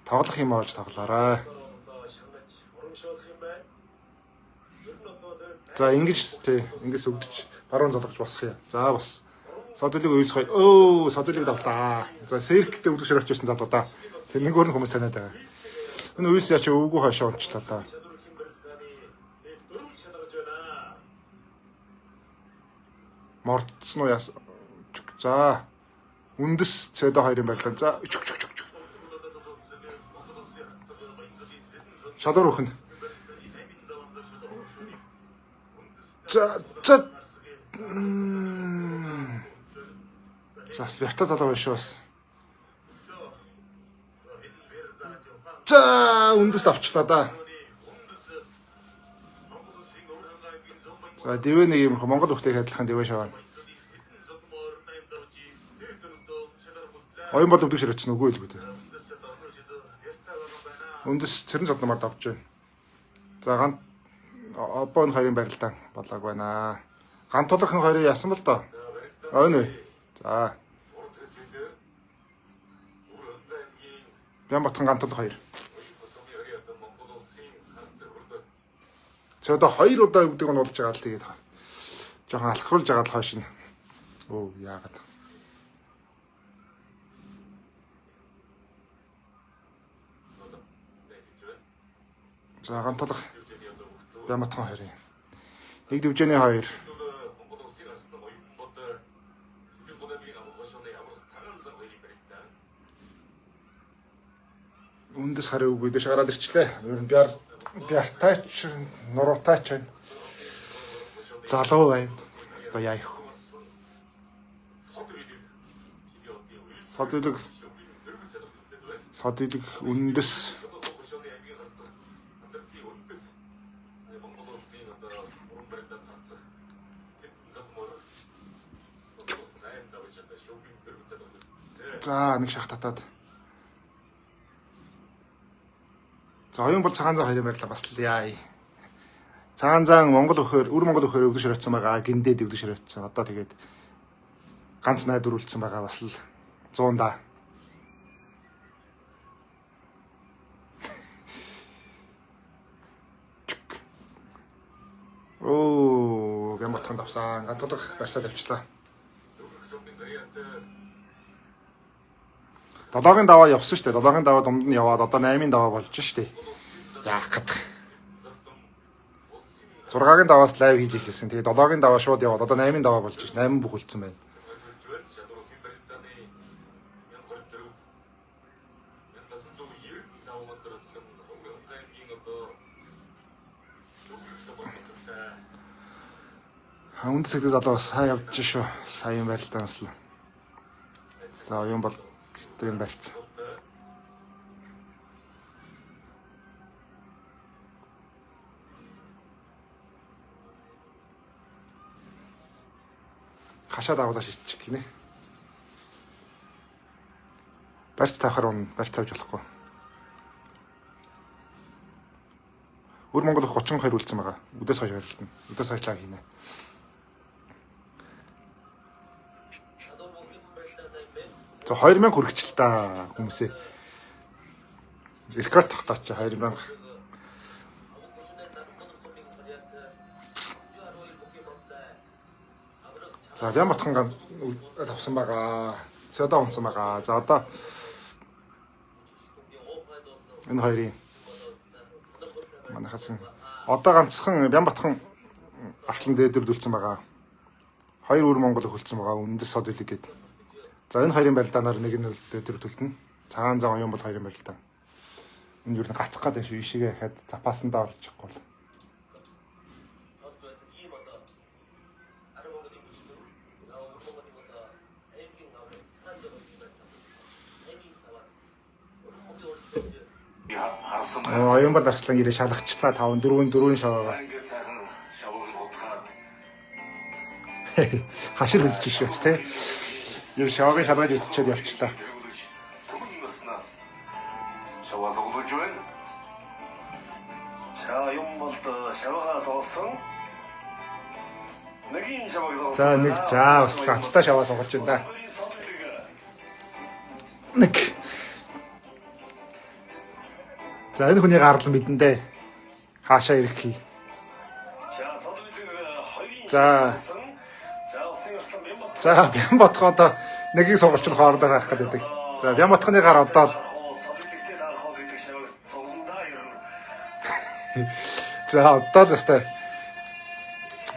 Тоглох юм болж тоглоорой. За ингэж өвдөж баруун залгаж босох юм. За бас содулыг уйлсхой. Содулыг давлаа. За сэрктэй өвдөж очижсэн залуудаа. Тэр нэг өөр хүмүүс таниад байгаа. Энэ уйлс яч өвгөө хашаа онцлоо та. Морцсон уу яс. За үндэс цэдэ хоёрын байрлал. За шалуур өхөн. За свята залуу биш бас. За үндэс авчлаа да. За дэвэ нэг юм Монгол хүүхдтэй адилхан дэвэ шаваа. Оюун бол өвдөж ширээсэн үгүй л бид. Үндэс цэрэн содномоор давж байна. За гант опон хоёрын барилдаан болоог байна. Гант толгын хоёрыг яасан бол доо. Ойн үү. За. Бямбатхан гант толгой хоёр. За одоо 2 удаа өвдөг нь болж байгаа л тэгээд жоохон алхруулж байгаа л хойш нь. Яагаад. За гант толгой Бямбатхан хоёрын. Нэг дивжээний 2. Үндэс хараа үгүй дэш гараад ирчлээ. Ер нь бяртаач, нуруутаач байна. Залуу байна. Одоо яах вэ? Содулыг үндэс. За нэг шах татаад. За оюун бол цагаан зан хоёрын байрлал бас л яа. Цагаан зан Монгол өхөр, өр Монгол өхөр өвдөж ширээсэн байгаа. Гиндээд өвдөж ширээсэн. Одоо тэгээд ганц найдвар үлдсэн байгаа бас л 100 да. Гэмбатхан давсан. Гантулах барьсаад авчлаа. 7-ын даваа явсан шүү дээ. 7-ын даваа дунд нь яваад одоо 8-ын даваа болж шүү дээ. Яах гээд. 6-ын даваас лайв хийж эхэлсэн. Тэгээ 7-ын даваа шууд яваад одоо 8-ын даваа болж шүү. 8 бүх үлдсэн байна. Үндэс гэдэг залуу бас хаа явж шүү. Сайн байралтай баслаа. За оюун бол юм байц. Хашаад аваад шийдчих гинэ. Барьц тавихаар он барьц тавьж болохгүй. Өр Монгол 32 үлдсэн байгаа. Үдээс хойш барилтна. Үдээс хойшлаа хийнэ. За 2000 хүрэгч л та хүмүүсээ. Рекорд тогтооч 2000. За Бямбатхан тавсан байгаа. Цэдэ унсан байгаа. За одоо энэ хоёрын манайхаас одоо ганцхан Бямбатхан артлан дээдвэрлүүлсэн байгаа. 2 өр Монгол хөлдсөн байгаа. Үндэс сод үлэг гээд. За энэ хоёрын барилдаанаар нэг нь дээдвэрлүүлнэ. Цагаан зан оюун бол хоёрын барилдаа. Энэ юу н гацх гэдэг шүү. Ишигээ хахад запаасандаа орчихгүй бол. Оюун бол арслан ирээ шалгачлаа 5 4 шаваа. Хашир үзэж шүү дээ. Юу шаваагийн шалгаж идчихээд явчлаа. 자, 용벌도 샤워가 줬어. За нэг за бас гацтай шаваа суулж байна да. Нэг. За энэ хүний гарлал мэдэндээ хаашаа ирэх хий. За. За бям бодоход нэгийг суулжчих хоорондоо харах гэдэг. За бям бодохны гар одоо за одоо л өстой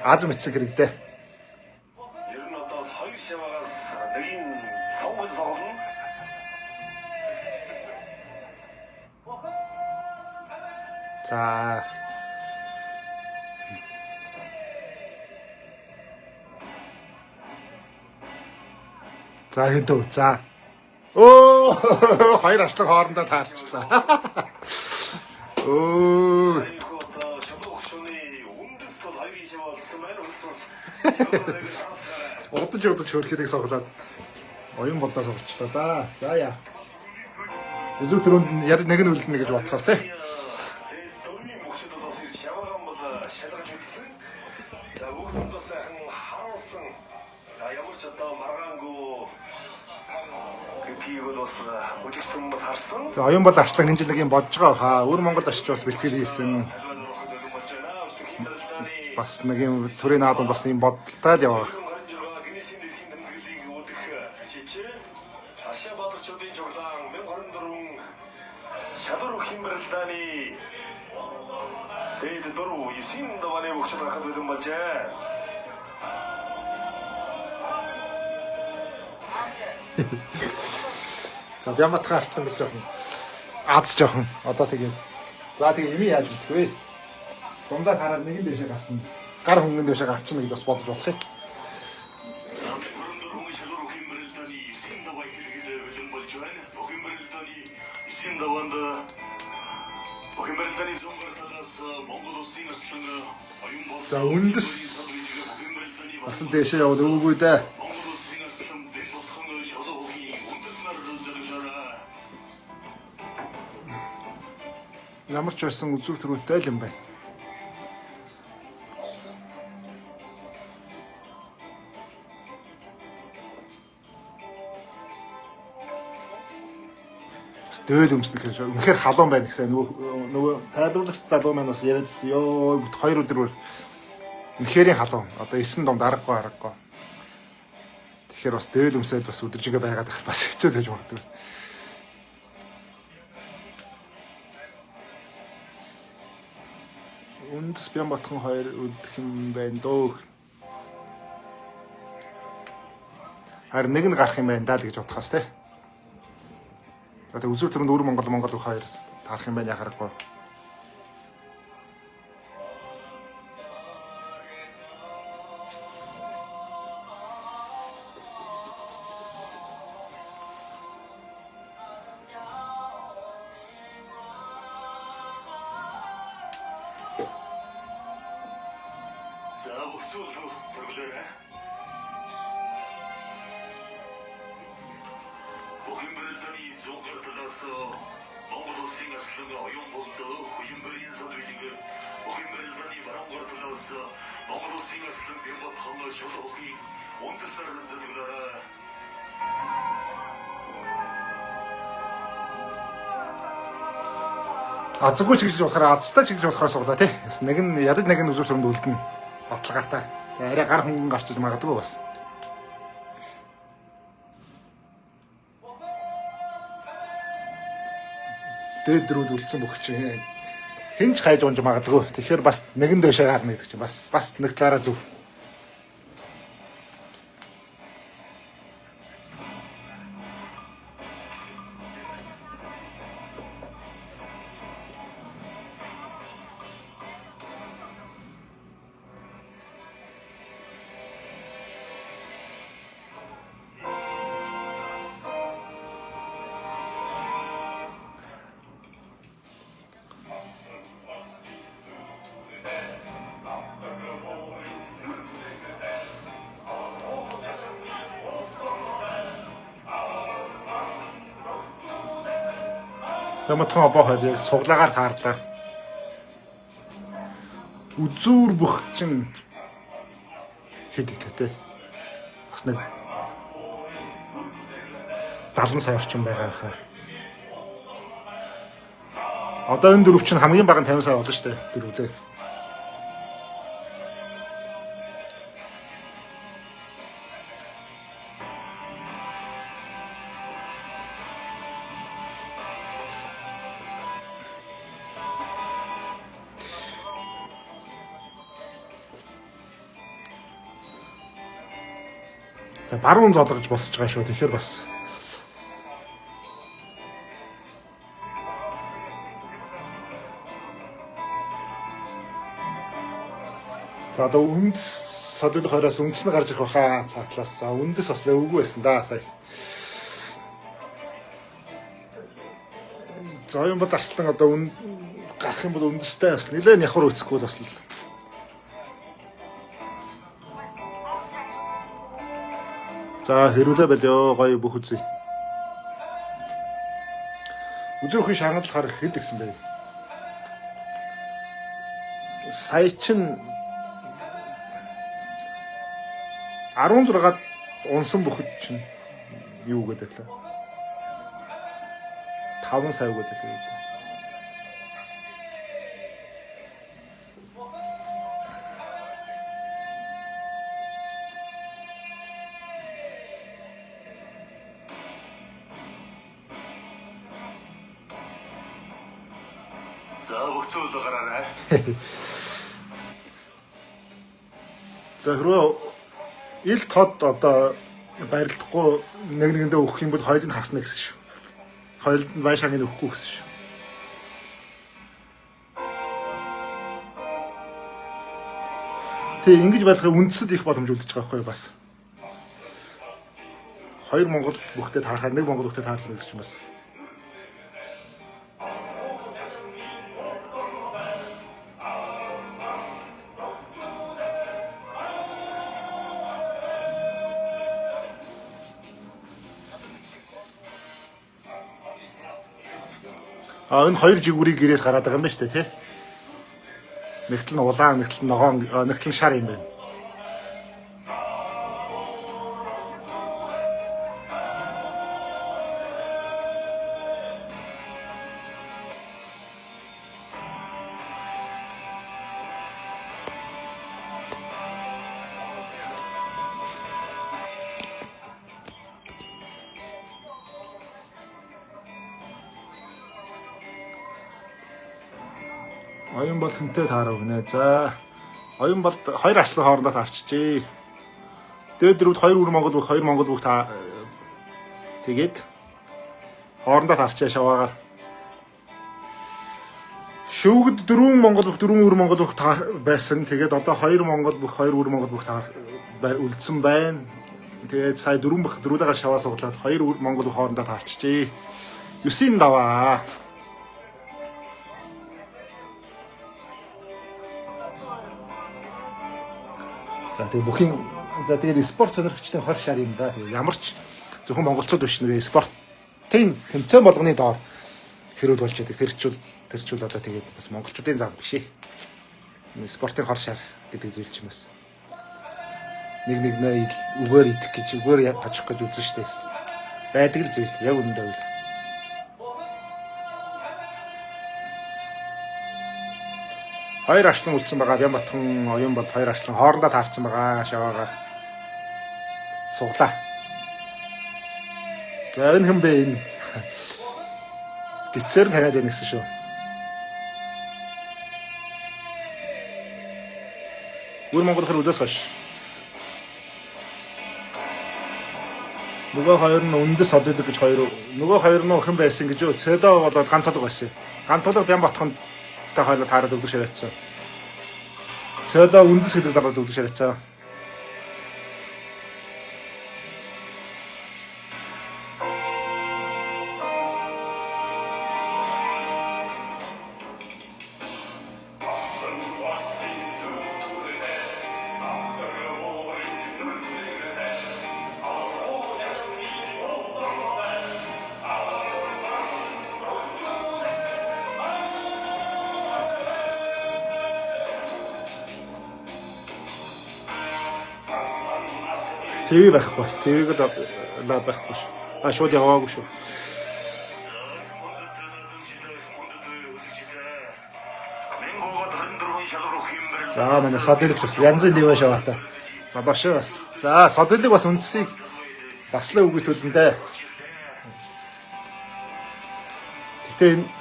аз мэдсэг хэрэгтэй. Ер нь одоо хоёр шаваагаас нэг нь сонгож тоглоно. За. За хэдүү. За. Оо хоёр ашлаг хоорондоо таарчлаа. Оо. Удаж хөрхийг соглоод оюун болдоо соглочлоо да. За яа. Үзүүр түрүүнд яг нэг нь үлдэнэ гэж бодхоос тий. Дөрмийн мөчөд бас шаваагаан бол шалгаж үзсэн. За бүгд бас сайхан харуулсан. Ямар ч одоо маргаангүй гэдгийг бол бас үжигчтэн бас харсан. За оюун бол арчлаг энэ жил нэг юм бодож байгаа хаа. Өвөр Монгол очиж бас бэлтгэл хийсэн. Бас нэг юм төрийн наадам бас юм бодолтой л яваа. Ашаабаатарчуудын жуглаан 1024 шалруу химбэрлдааны дэд дөрөв 9 давааны мөчөд хахад бэлэн болжээ. За Бямбатхан арчлан гэж жоохон аз жоохон одоо тэгээд за тэгээд ими яаж мэдэх вэ? Дундаа хараад нэгэн дэшээ гарсан. Гар хөнгөн дэшээ гарчихна гэж бас бодож болох юм. За үндэс бас л дэшээ яваад өвгөө дээ. Ямар ч байсан үзүүр төрүүлтэй л юм байна. Дээл өмснөх гэж үнэхээр халуун байна гэсэн нөгөө тайлбарлагч залуу маань бас яриадсэн. Ёо хоёр өдөр үнэхээр халуун. Одоо 9 донд аргагүй. Тэгэхээр бас дээл өмсөөл бас өдөржигээ байгаад их бас хэцүү гэж магадгүй. Үндэс Бямбатхан хоёр үлдэх юм байна дөө. Харин нэг нь гарах юм байна даа гэж бодхоос тий. Одоо үзүүр төрөнд өвөр Монгол хоёр таарах юм байна яхахгүй. За бүсүүл төрлөөрэ. Бохимбэрэлдэний зүүгээр талаас Монгол улсын аслан оюун болдоо Бохимбэрийн садвэлийг Бохимбэрэлдэний баруунгаар талаас Монгол улсын аслан Бямбатхан шулуухыг үндэснэр зөвлөрөө. Азгүй ч гэж болохоор азтай ч гэж болохоор суглаа тий. Нэг нь ядаж нэг нь үзүүр төрөнд үлдэнэ. Баталгаатай. Арай гар хөнгөн гарчиж магадгүй бас. Дээдрүүд үлдсэн бүх чинь хинч хайж унж магадгүй. Тэгэхээр бас нэгэн дэшээ гарна гэдэг чинь бас нэг талаараа зөв. Бямбатхан обоо хоёр яг суглаагаар таарлаа. Үзүүр бүх чинь хэд иглээ те. Бас нэг 70 сая орчим байгаа хаа. Одоо энэ дөрөв чинь хамгийн бага нь 50 сая болно шүү дээ. Дөрвөлээ. За баруун зоолгож босч байгаа шүү. Тэгэхээр бас за одоо үндэс солиулах хойроос үндэс нь гарч ирэх баха цаатлаас. За үндэс бас өвгүй байсан да сая. За юм бол арслан одоо гарах юм бол үндэстэй бас нэлээд нявхар үсэхгүй бас л. За хэрүүлээ болё гоё бүх үзье. Өдрөхийн шаргал харах хэд гисэн бэ? Сая чин 16-ад унсан бүхэд чинь юу гэдэг лээ? 5 сая гэдэг лээ. За өгцөл гараарай. За хэрвээ ил тод одоо барилдахгүй нэгэндээ өгөх юм бол хоёулыг хасна гэсэн шүү. Хоёулд нь байшааг нь өгөхгүй гэсэн шүү. Тэг ингэж байлгахыг үндэсэд их боломжуулж байгаа байхгүй бас. 2 Монгол бүхтэд харахаар 1 Монгол бүхтэд хаална гэж юм бас. Энэ хоёр жигүүрийг гэрээс гараад байгаа юм байна шүү дээ, тий. Нэгтэл нь улаан, нэгтэл нь ногоон, нэгтэл нь шар юм байна. Оюун бол хэнтэй таарав гинэ. За оюун бол 2 арчлан хоорондоо таарчжээ. Дээд дөрөвд 2 үр Монгол бүх 2 Монгол бүх тэгээд хоорондоо таарчаа шаваагаар. Шүүгд 4 Монгол бүх 4 үр Монгол бүх байсан. Тэгээд одоо 2 Монгол бүх 2 үр Монгол бүх үлдсэн байна. Тэгээд сая 4 бүх дөрүүлээгээр шаваа суглаад 2 үр Монгол бүх хоорондоо таарчжээ. 9-ийн даваа. За тэгээ бүхийн за тэгээд спорт сонирхчдын 20 шар юм да. Тэгээ ямар ч зөвхөн монголчууд биш нэрээ спортын тэмцээн болгоны доор хэрүүл болж байдаг. Тэрчүүл одоо тэгээд бас монголчуудын зам биш ээ. Спортын 20 шар гэдэг зүйл чинь бас нэг үгээр идэх гэж үгээр тажих гэж үзэн штэ. Байдаг л зүйл. Яг үнэндээ үйл. Хоёр арчлан үлдсэн байгаа. Бямбатхан оюун бол 2 арчлан хоорондоо таарсан байгаа. Шаваагаар суглаа. За энэ хэн бэ энэ? Гитсээр таниад байна гэсэн шүү. Үр Монгол хэр үлээс хаш. Нөгөө хоёр нь үндэс одод гэж хоёр. Нөгөө хоёр нь хэн байсан гэж юу? Цэдо болоод ган толго байсан. Ган толго Бямбатхан хойлоо таараад өгдөг ширээцсэн. Цэдо үндэс гэдэг дараад өгдөг ширээцсэн. ТV байхгүй. ТV-г л байхгүй шүү. Шууд яваагүй шүү. За манай садлыг бас янзын дэвэ шаваатай. Залууш бас. За садлыг бас үндсийг бас л үгүй төлөндөө. Гэтэ энэ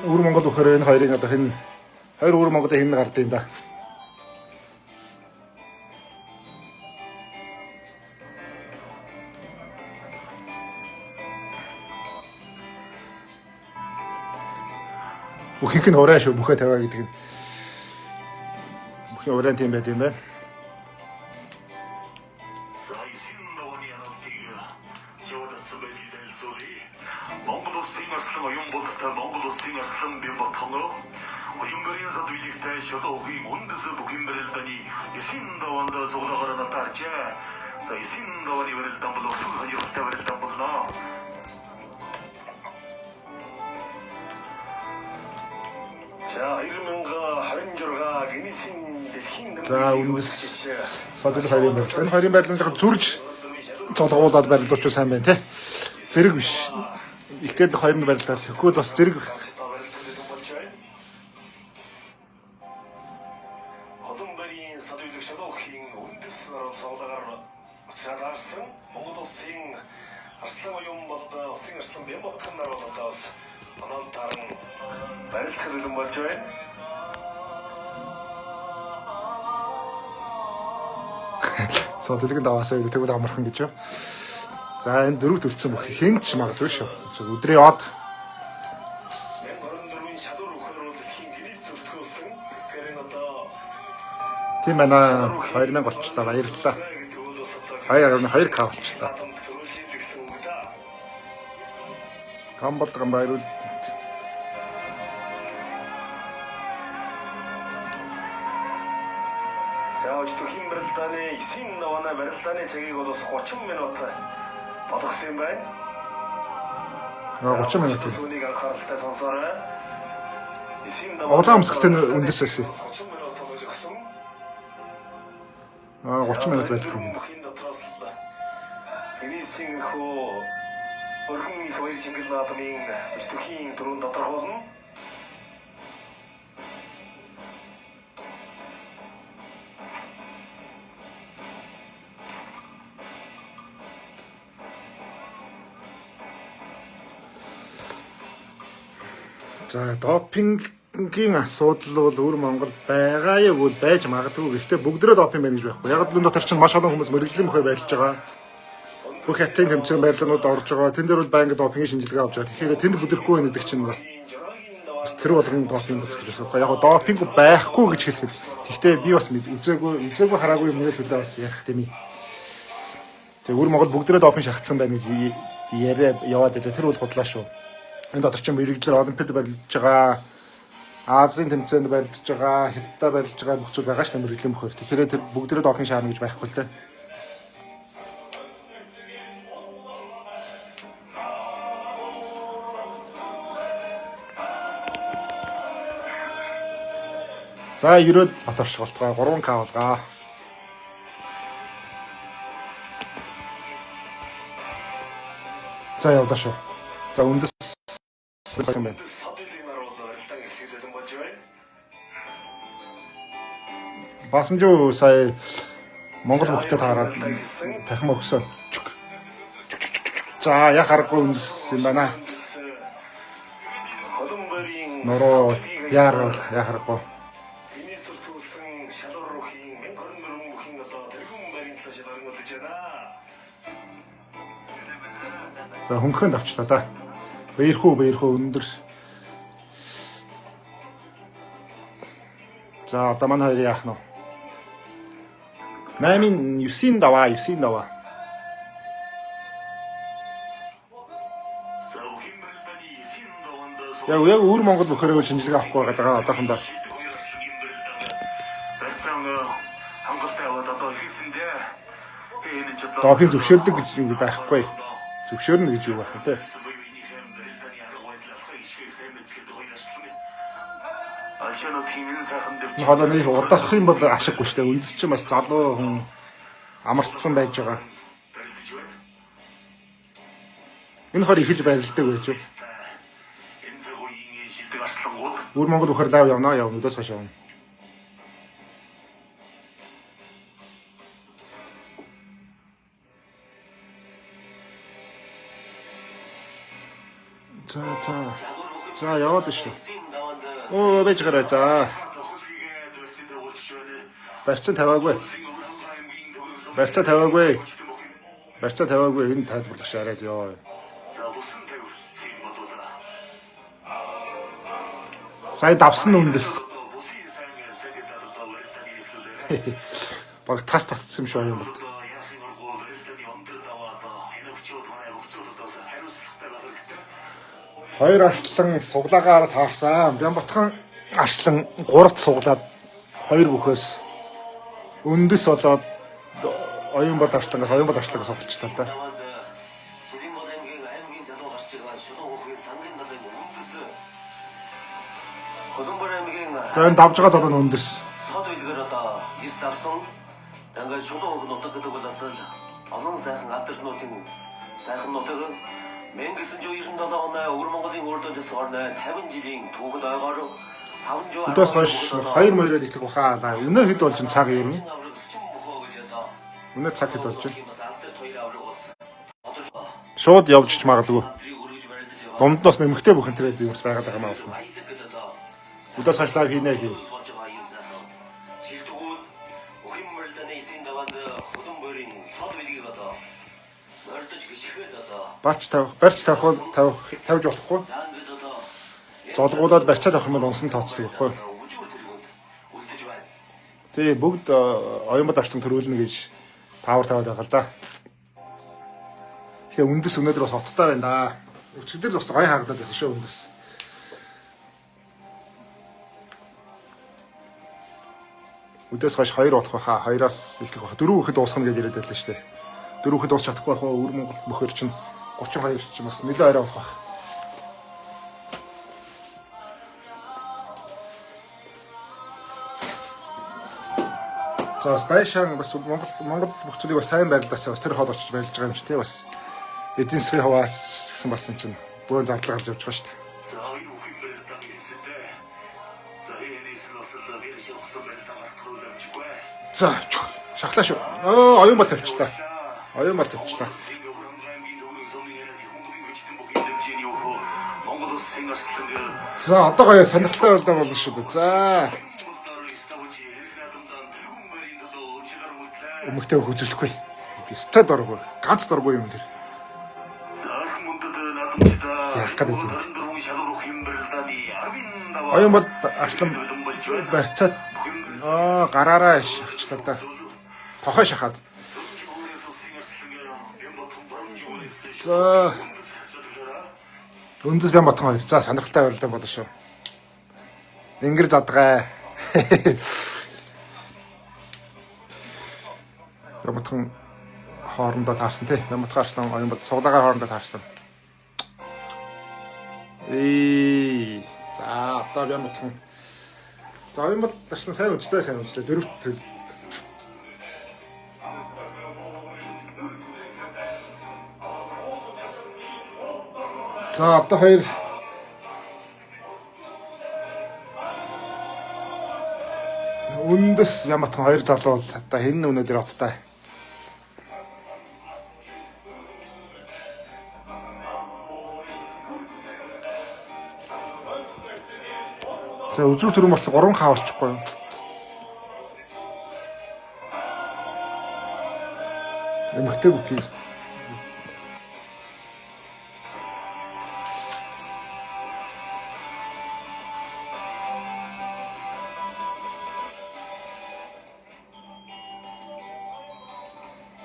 Өвөр Монгол бүхээр энэ хоёрын одоо хэн хоёр Өвөр Монголын хэн гардыг юм да. Бүхийнх нь ураа шүү, бүхэ тавиа гэдэг нь. Бүхий ураа тийм байт юм байна. Монгол улсын арслан оюун бололтой Монгол улсын арслан Бямбатхоноо оюунгарийн сад үйлэгтэй шолоогийн үндэс бүхэн барилдааны 9 даваанд суулгаар натаарчээ. За 9 давааны барилдан бол усан хоёртой барилдан болно. За 2026 гинесийн дэлхийн За үндэс садлын хоёрын барилда. Энэ хоёрын барилдан жоохон зүрж цолгуулаад барилдуулчих сайн байна те. Зэрэг биш. Ихтэй хоёрын барилдаа хөхөөл бас зэрэг Холбоомбарын садүлэг шалуухийн үндэс суулгаар учраарсан Монгол улсын арслан оюун бололтой улсын арслан Бямбатхан нар болоос онон таран барилт хэлэн болж байна. садлыг даваасаа тэгвэл амархан гэж юу. За энэ дөрөв төлсөн бүх хэн ч магадгүй шүү. Өдрийн од 2024-ийн шалуур өгөхөөр дэлхийн гинес төртгүүлсэн гэрэн одоо тийм байна. 2000 болчлаа. Баярлалаа. 2.2 к болчлаа. Камболтган баяруул. За өчтөхийн барилдааны 9 давааны барилдааны цагийг бол 30 минут болгосон юм байна. 30 минут. Сүүнийг анхааралтай сонсоорой. Улаан өмсгөлтэй үндэс байсан. 30 минут болгосон. 30 минут байдаг юм. Бүхийн дотроос л гинесийн хөө өргөн их хоёр жингэл наадмын өчтөхийн дөрөв тодорхойлно. За допингийн асуудал бол өвөр Монгол байгаа юу бол байж магадгүй. Гэхдээ бүгдрээ допинг байна гэж байхгүй. Яг л энэ дотор чинь маш олон хүмүүс мэрэгжлийн мөхөөр байрлаж байгаа. Бүх хятадын тэмцээн байрлалууд орж байгаа. Тэн дээр бол байнга допингийн шинжилгээ авч байгаа. Тэгэхээр тэнд бүдрэхгүй байна гэдэг чинь бас тэр болгон допинг гэж байна. Яг допинг байхгүй гэж хэлэхэд. Гэхдээ би бас үзээгүй хараагүй юм нэг төлөө бас ярих тийм. Тэгээ өвөр Монгол бүгдрээ допинг шахацсан байна гэж яриа яваад байлаа. Тэр бол худлаа шүү. Энэ дотор чинь мэрэгжлэр олимпиад барилж байгаа, Азийн тэмцээнд барилж байгаа, Хятадд барилж байгаа бүх зүйл байгаа ш мэрэгжлийн мөхөр. Тэгэхээр тэр бүгдээрээ допинг шаарна гэж байхгүй л дээ. За ерөөл Батарш болтгоо 3к болгоо. За явлаа шүү. За үндэс юм байна. Садилын нар бол барилдаан эхлүүлэн болж байна. Баасан жоо сая Монгол бүхтэй таараад дахин өгсөн. За яг харахгүй үндэс юм байна. Холбоомбарын Нороо яар яг харахгүй. гинес төртгүүлсэн шалуур руухийн 2024 бүхийн одоо тэргүүн барийн талаас шалгуулж байна. За хөнгөнд авчлаа да. Баярхуу өндөр. За одоо манай хоёр яах нь вэ? 8-9 даваа. За бүхэн барилдааны 9 даваанд Яг өвөр Монгол бүхэрээ шинжилгээ авахгүй байгаа одоохондоо. барьсан хангалттай аваад одоо хийсэндээ энэ ч одоо Допинг зөвшөөрдөг гэж юу байхгүй. Зөвшөөрнө гэж юу байх вэ те? Энэ хоолой нэг удах юм бол ашиггүй шүү дээ. Үндэс чинь бас залуу хүн амарцсан байж байгаа. барилдаж байна. Энэ хоёр ихэлж байлдаг байж юу. Энэ цаг үеийн шилдэг арслангууд Өвөр Монгол бүхэр лайв явна өдөөс хойш явна. За яваад шүү. Оо байж гараа за. хөсгийгээ дөрсөндөө уулзч байна. Барьцан тавиагүй. Барьцаа тавиагүй энэ тайлбарлах шаарай ёо. За бусан тавьчихсан болоо. Сайн давсан үндэс. Бусын сайн цагт одоо барилданы хэлүүлээ. Баг тас татсан юм шүү юм бол. Яахын гол барилданы өндөр даваад энэ өчигд манай хөгцөөдөөс хариуцлагатай болоо гэдэг. Хоёр арслан суглаагаар таарсан. Бямбатхан арслан 3-т суглаад 2 бүхээс өндөс болоод оюун бол арслангаас сугалчлаа л да. За энэ давж байгаа залуу нь өндөс. 서도 이걸 얻어 이스tarсан ингээд шулуун өнгө нутаг гэдэг бол асал олон сайхан алдарч нутгийн сайхан нутаг 1997 оны Өвөр Монголын урд жасгаар 50 жилийн түүхэд ойгоор 5 жил Өдөөс хойш 2 моёроор ихлэх бахаа. Өнөө хэд болж цаг юм. Өнөө цаг хэд болж байна. Шууд явж ч магадгүй. Дунд нь бас нэмэгтэй бүхэнтрээд юмс байгаад байгаа маа басна. Өдөөс хойш лайв хийнэ гэв. Барьж тавьж болохгүй. Золгуулаад барьцаа тавих юм бол унсан тооцдог байхгүй. Тэгээ бүгд оюун бод арслан төрүүлнэ гэж тавар тавиад байгаа л да. Тэгээ үндэс өнөөдөр бас хоттой байна да. Өчигдөр бас гоё харагдаад байсан шүү үндэс. Өдөөс хойш 2 болох байхаа. 2-аас эхлэх байхаа. 4 хүхэд дуусгана гэж яриад байлаа шүү дээ. 4 хүхэд дуусч чадахгүй байхаа. Өвөр Монгол бөхөр чинь 32 чинь бас нэлээд арай болох байх. За байшаан бас Монгол бөхчдийг бас сайн байрлалаас бас тэр хол очиж байлж байгаа юм чи тий бас эдийн засгийн хаваас гэсэн бас юм чинь бөөн зарлага гарч явж байгаа шүү дээ. За оюун бүхэн барилданы хэлсэндээ за энэс нь бас л вирус явсан барилдаан гаргахрууламжгүй. За шахлаа шүү. Оюун бол тавьчлаа. Оюун бол тавьчлаа. За одоо гоё сонирхолтой байлдаа болно шүү дээ. За өмгтэй хөгжүүлэхгүй. Би стад оргүй. Ганц дургүй юм тэр. Яах гэдэг юм. Оюун бол арслан барьцаад гараараа шахчлаа л да. Тохой шахаад. За өндөс Бямбатхан 2. За сонирхолтой байрлал болно шүү. Ингэр задгай. Бямбатхан хоорондоо таарсан тий. Бямбатхан арслан оюун бол суглаагаар хоорондоо таарсан. За одоо Бямбатхан. За оюун бол арслан сайн үжлээ. Дөрөвт төл. За одоо 2 үндэс Бямбатхан 2 залуу бол одоо хэн өнөөдөр оттой. За үзүүр төрөн бол 3 хаа болчихгүй юу? Эмхтэй бүхий.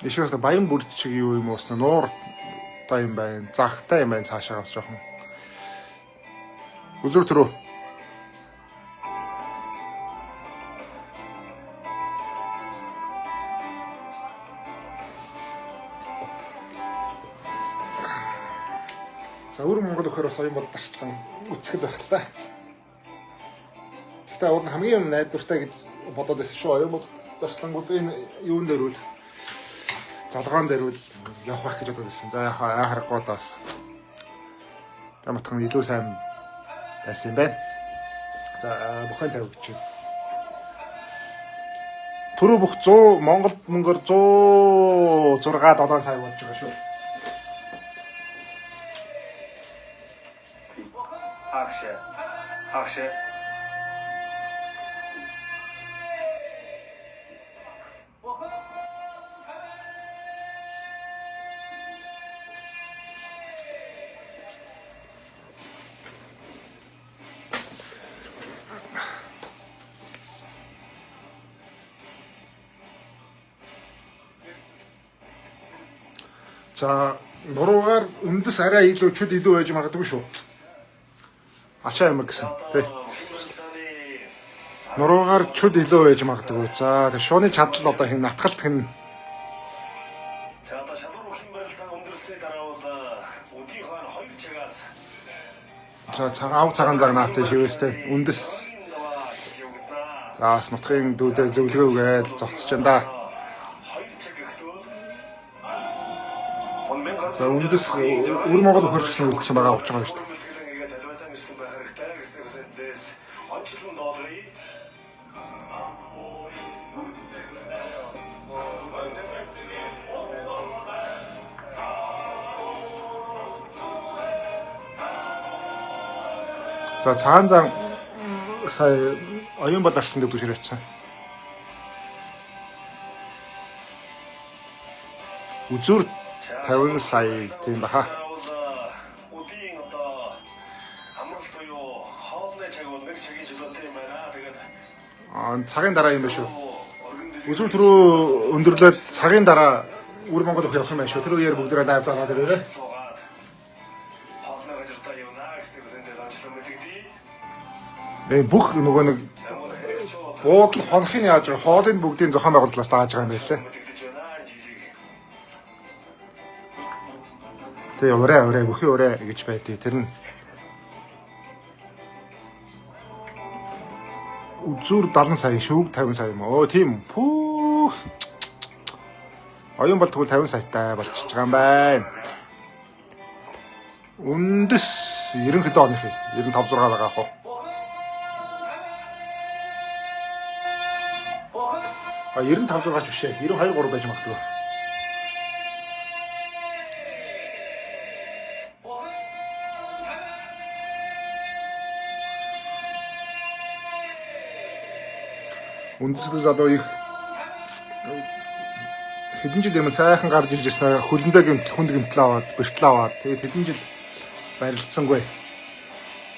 Ишээс баян бүрд шиг юу юм уусна нууртай юм байна. Загтай юм байна цаашаагаас жоохон. Үзүүр төрөө. За Өвөр Монгол өхөр бас оюун бол дарслан үцгэл байх л та. Гэхдээ уул хамгийн найдвартай гэж бодоод байсан шүү. Оюун бол дарслан бол энэ юун дээр үл залгаан дээр үл явах гэж бодож байсан. За яхаа харахгүй одоо бас. Таматхан илүү сайн байсан юм байна. За бүхэн тавь гэж. Түрүү бүх 100 Монгол мөнгөөр 106-7 сая болж байгаа шүү. Акшэ. За нуруугаар үндэс арай илүү чөд илүү байж магадгүй шүү. Ачаа юм гэсэн тий. Нуруугаар чөд илүү байж магадгүй. За тэр шууны чадал одоо хин натгалт хин. 자, одоо шалгуур бүхэн барилтаа өндөрсөй дараа бол өдийнхөө хоёр чагаас За ав цагаан цаг наатай шивэстэй үндэс. За бас нутгийн дүүдээ зөвлөгөөгээд зогсож байна да. хоёр цаг ихтэй За үндэс өвөр Монгол хөрчсөн үлдсэн байгаа учраас байгаа шүү дээ. За цагаан зан сая оюун бол арслан дэвдүүр ширээсэн. Үзүр 50 сая тийм баха. өдийн одоо амралт буюу хоолны цаг бол нэг цагийн чөлөөтэй юм байна. Тэгээд Цагийн дараа юм байна шүү. Үзүр түрүү өндөрлөөд цагийн дараа өвөр Монгол руу явах юм байна шүү. Тэр үеэр бүгдээ лайв даагаад ирээрээ. хоолны газартаа явна гэсэн үсэндээ замчлан мэдэгдээ. Бүх нөгөө нэг буудал хонхын яаж байгаа хоолын бүгдийн зохион байгуулалаас дааж байгаа юм байлээ. Тэгээ өрөө бүхий өрөө гэж байдгийг тэр нь үзүр 70 сая шүүг 50 сая юм. Оо тийм пүү. Оюун бол тэгвэл 50 саятай болчихж байгаа юм байна. Үндэс 90 хэд оных 95 6 байгаа хөө. 95 6 ч бишээ 92 3 байж магадгүй. Үндэслэл залуу их хэдэн жил юм сайхан гарч ирж ирсэн хөлөндөө хүнд гэмтэл аваад бэртэл аваад тэгээд хэдэн жил барилдсангүй.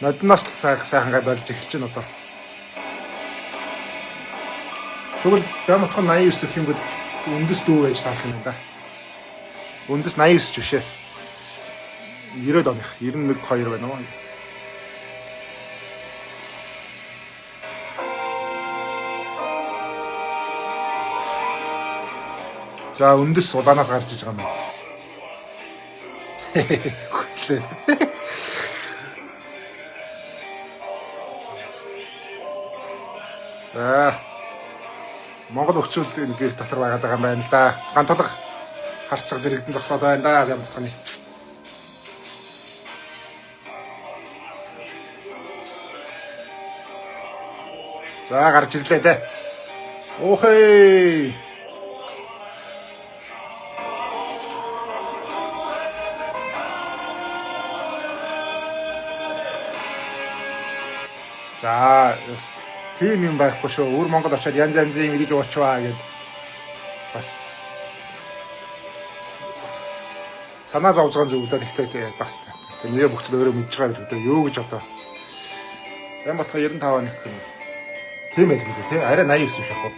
Нодноос сайхан гай барилж эхэлж байна одоо. Тэгвэл Бяматхан 89 гэх юм бол үндэс дүү байж таах юм да. Үндэс 89 ч бишээ. 90 оных 91 2 байна уу? За үндэс улаанаас гарч иж байгаа юм. Хөтлөө. Монгол өчүүл энэ гэр дотор байгаад байгаа юм байна л да. Гантулга харцаг дэрэгдэн зогсоод байна да Бяматханы. За гарч ирлээ дээ. Охей. За тийм юм байхгүй шүү. Өвөр Монгол очоод янз янзын идэж уучваа гэд бас санаа зовж байгаа зөвлөд ихтэй бас нэр бүхэл өөрөө мэдж байгаа гэдэг юу гэж одоо Бяматхан 95 нэг юм. Тийм байх үү те арай 89 биш ах уу.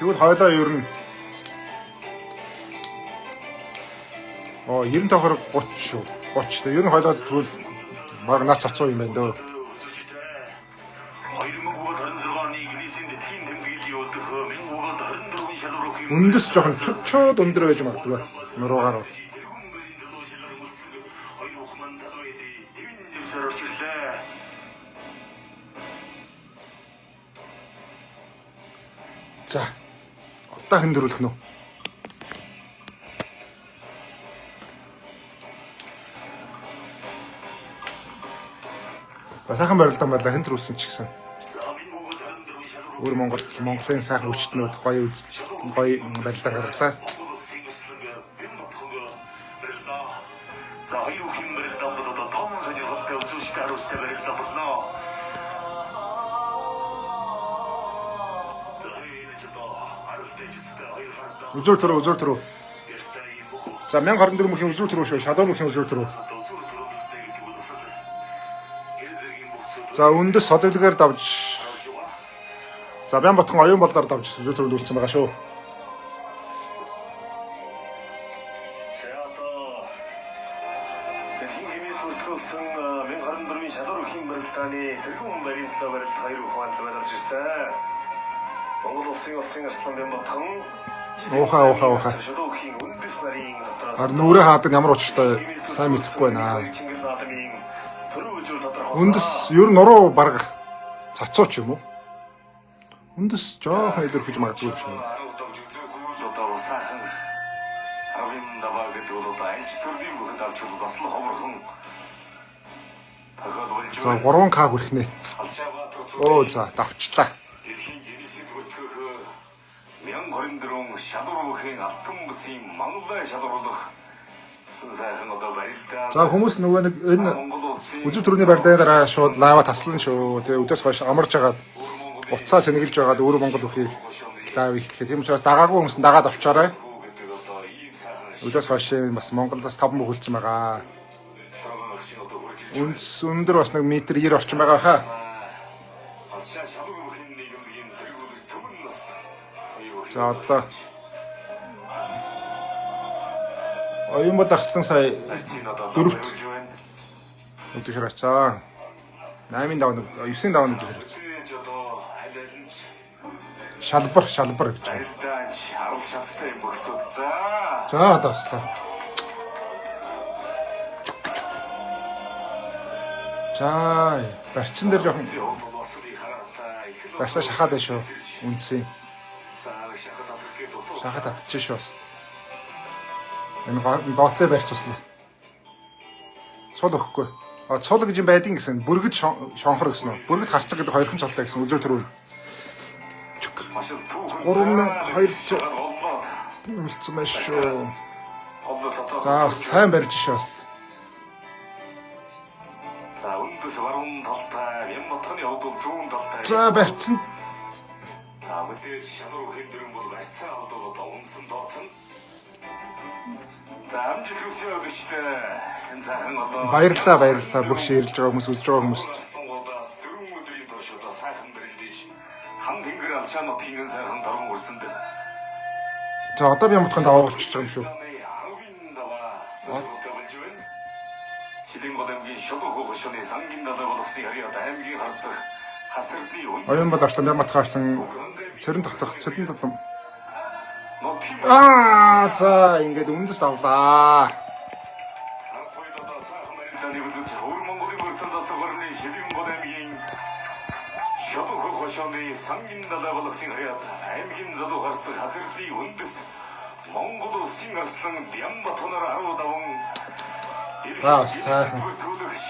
Тэгвэл хойлоо ер нь 90-оор 30 шүү. 30 дээ. Ер нь хойлоо тэгвэл баг нас цацуу юм байна дөө. Үндэс жоохон чууд өндөр байж магадгүй. Нуруугаар бол. ертөнцөөр орж ирлээ. За. Одоо хэн дөрүүлэх нь вэ? Сайхан барилдан байлаа хэн төрүүлсэн ч гэсэн. Өөр Монголын сайхан хүчтнүүд гоё үзэлт гоё барилдан гаргалаа. За хоёр хүн барилдан бодоод том сонирхолтой үзүүлэлттэй хариуцтай барилдан болно. Үзүүр төрөө. За 1024 мөхийн үзүүр төрөө шүү. Шалуу мөхийн үзүүр төрөө. За үндэс солиглогээр давж. За Баянбатхан оюун болоор давж үзүүр төрөнд үлдсэн байгаа шүү. Хингээс үлдсэн 1024-ийн шалуур өхийн барилдааны тэргүүн барийн төлөө барилт хоёр ухаан зориулж ирсэн. Монгол улсын арслан Баянбатхан Ууха. Харин нүрээ хаадаг ямар учиртай сайн мэдэхгүй байна. Үндэс ер нь нуруу бараг цацуу ч юм уу? Үндэс жоохон илэрхэж магадгүй ч юм уу? За 3К хүрэх нэ. Оо за давчлаа. 1024 шалуур бүхийн алтан бүсийн Монголын шалууруулах сайхан одоо барилдаа. За хүмүүс нөгөө нэг энэ үзүүр төрөний барилдааны дараа шууд лава таслан шүү. Тэгээ өдөөс хойш амарч хагаад уцаа цэнэглэж байгаад өөрөө Монгол бүхий лав ихлэхэд тийм учраас дагаагүй хүмүүс нь дагаад авчаарай. Өдөөс хойш бас Монголоос 5 мөр хөлцсөн байгаа. Өндөр бас 1 метр 90 орчим байгаа хаа. За одоо оюун бол арслан сая 4-т өдөр шаргацсан. 8-ын даваа 9-ийн даваа өдөр шаргацсан. Шалбар гэж байна. За одоо аслаа. За барьцсан дээр жоохон барьсаа шахаад байна шүү. Үнсэн. Шахаад татчих шүү. Энэ дооцоо барьц туслаа. Цул өгөхгүй. Цул гэж юм байдгийн гэсэн. Бүргэд шонхор гэсэн үү? Бүргэд харцаг гэдэг хоёрхан цолтой гэсэн. Үзүүр төрөө. 3200 үлдсэн байна шүү. За сайн барьж шүү. За үндэс баруун талтай Баянбатханы хувьд бол зүүн талтай. За барьцсан. За мэдээж шалуур бүхийн дөрөн бол барьцсан хувьд бол одоо унсан дооцсон. За амжилт хүсье өдөрчтэй энэ сайхан одоо Баярлалаа. Бүх шеэрлж байгаа хүмүүс үзэж байгаа хүмүүст. дөрвөн өдрийн турш одоо сайхан бэлдэж хан тэнгэр алшаа нутгийн энэ сайхан дөрвөн өрсөнд. За одоо Баянбатхан даваа болчихж байгаа юм шүү. Шилэн боломгийн шулуу хошооны сангийн далай болгосныг харьяа аймгийн харцах хасарны үн. Оюун бол арслан Баянбатхан цэрэн татах цэдэн татам. За ингээд үндэс давлаа. шулуу хошооны сангийн далай болгосныг харьяа аймгийн залуу харцах хасарны үндэс Монгол улсын арслан Баянбатханаар 15 сайхан.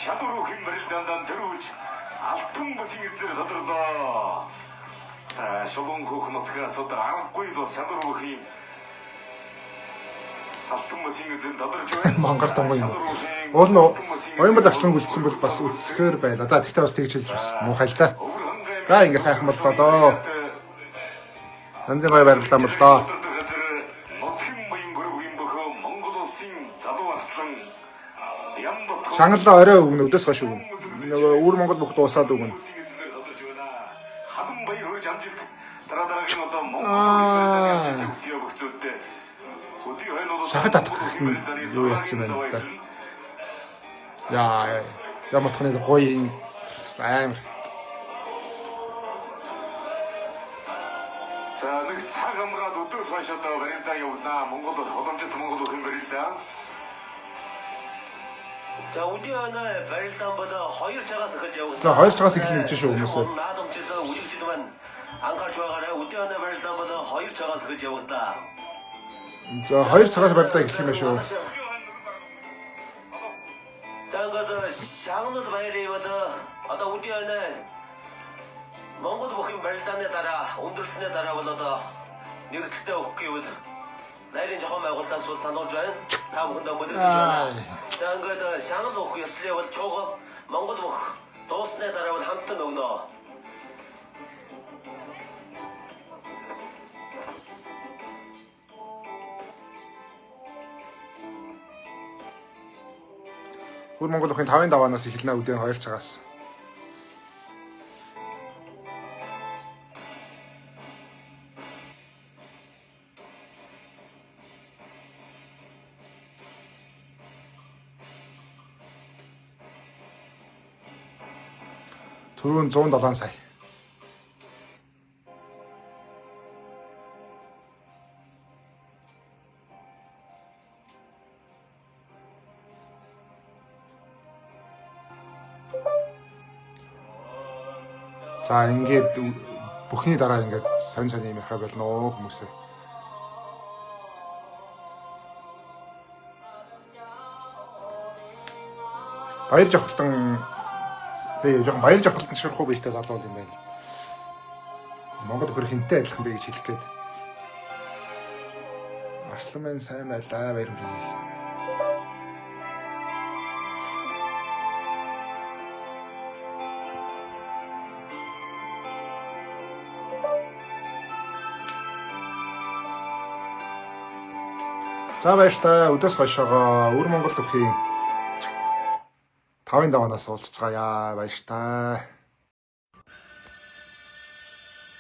шалуур бүхийн барилдаанд төрүүлж алтан бүсийн эзлэр тодорлоо. За шулуун хөөх нутгаас одоо аргагүй л шалуур бүхийн алтан бүсийн эзэн тодорж байна. Монгол том юм. Уул нь оюун бол арслан үлдсэн бол бас үсгээр байла. За тэгтээ бас тэгж хэлж бас муухай л та. За ингээд сайхан боллоо доо. Янзын гоё барилдаа боллоо. Шангалаа орой өгнө өдөөс хойш өгнө. Нөгөө өвөр Монгол бүх дуусаад өгнө. Шахад татах нь юу яатсан байна л да. Яа, Баянбатханы гоё амар. За нэг цаг амгаад өдөөс хойш одоо барилдаа явуулнаа. Монгол боломжит Монгол бүхэн барилдаа. 자, 우리 하나 발단보다 허일 차가서 그지 오고. За хоёр цагаас эхэлнэ гэж шүү хүмүүсээ. 나dom지도 우직지도만 안갈 좋아가래. 우리 하나 발단보다 허일 차가서 그지 오겠다. За хоёр цагаас барилдаа эхлэх юм байна шүү. 자, 그도 샹노도 바이레이거든. 아다 우리 하나 몽고도 먹힌 발단에 따라 온들스에 따라 보다도 네가 그때 없게 오거든. 나이는 조금 말고 다 소사 놓자. 다 먹는다 못 아이. 자, 그도 샹노도 없고 쓰려고 저거 몽고도 먹 도스네 따라 보 함께 먹노. Хөр Монгол охин 5-ын даваанаас эхэлнэ үдэн 2 цагаас. Түрүүн 107 сая. За ингээд бүхний дараа ингээд сонь юм яхаа болно оо хүмүүсээ. Баяр жавхалтан тэгээ жоохон баяр жавхалтан ширхүү биетэй залуу юм байна. Монгол хөр хинтэй адилхан бэ гэж хэлэх гээд. Арслан маань сайн байлаа баяр хүргэе. За баяртай өдөөс хойшоогоо өвөр Монгол төвхийн 5-ын даваанаас уулзцгаая баяртай.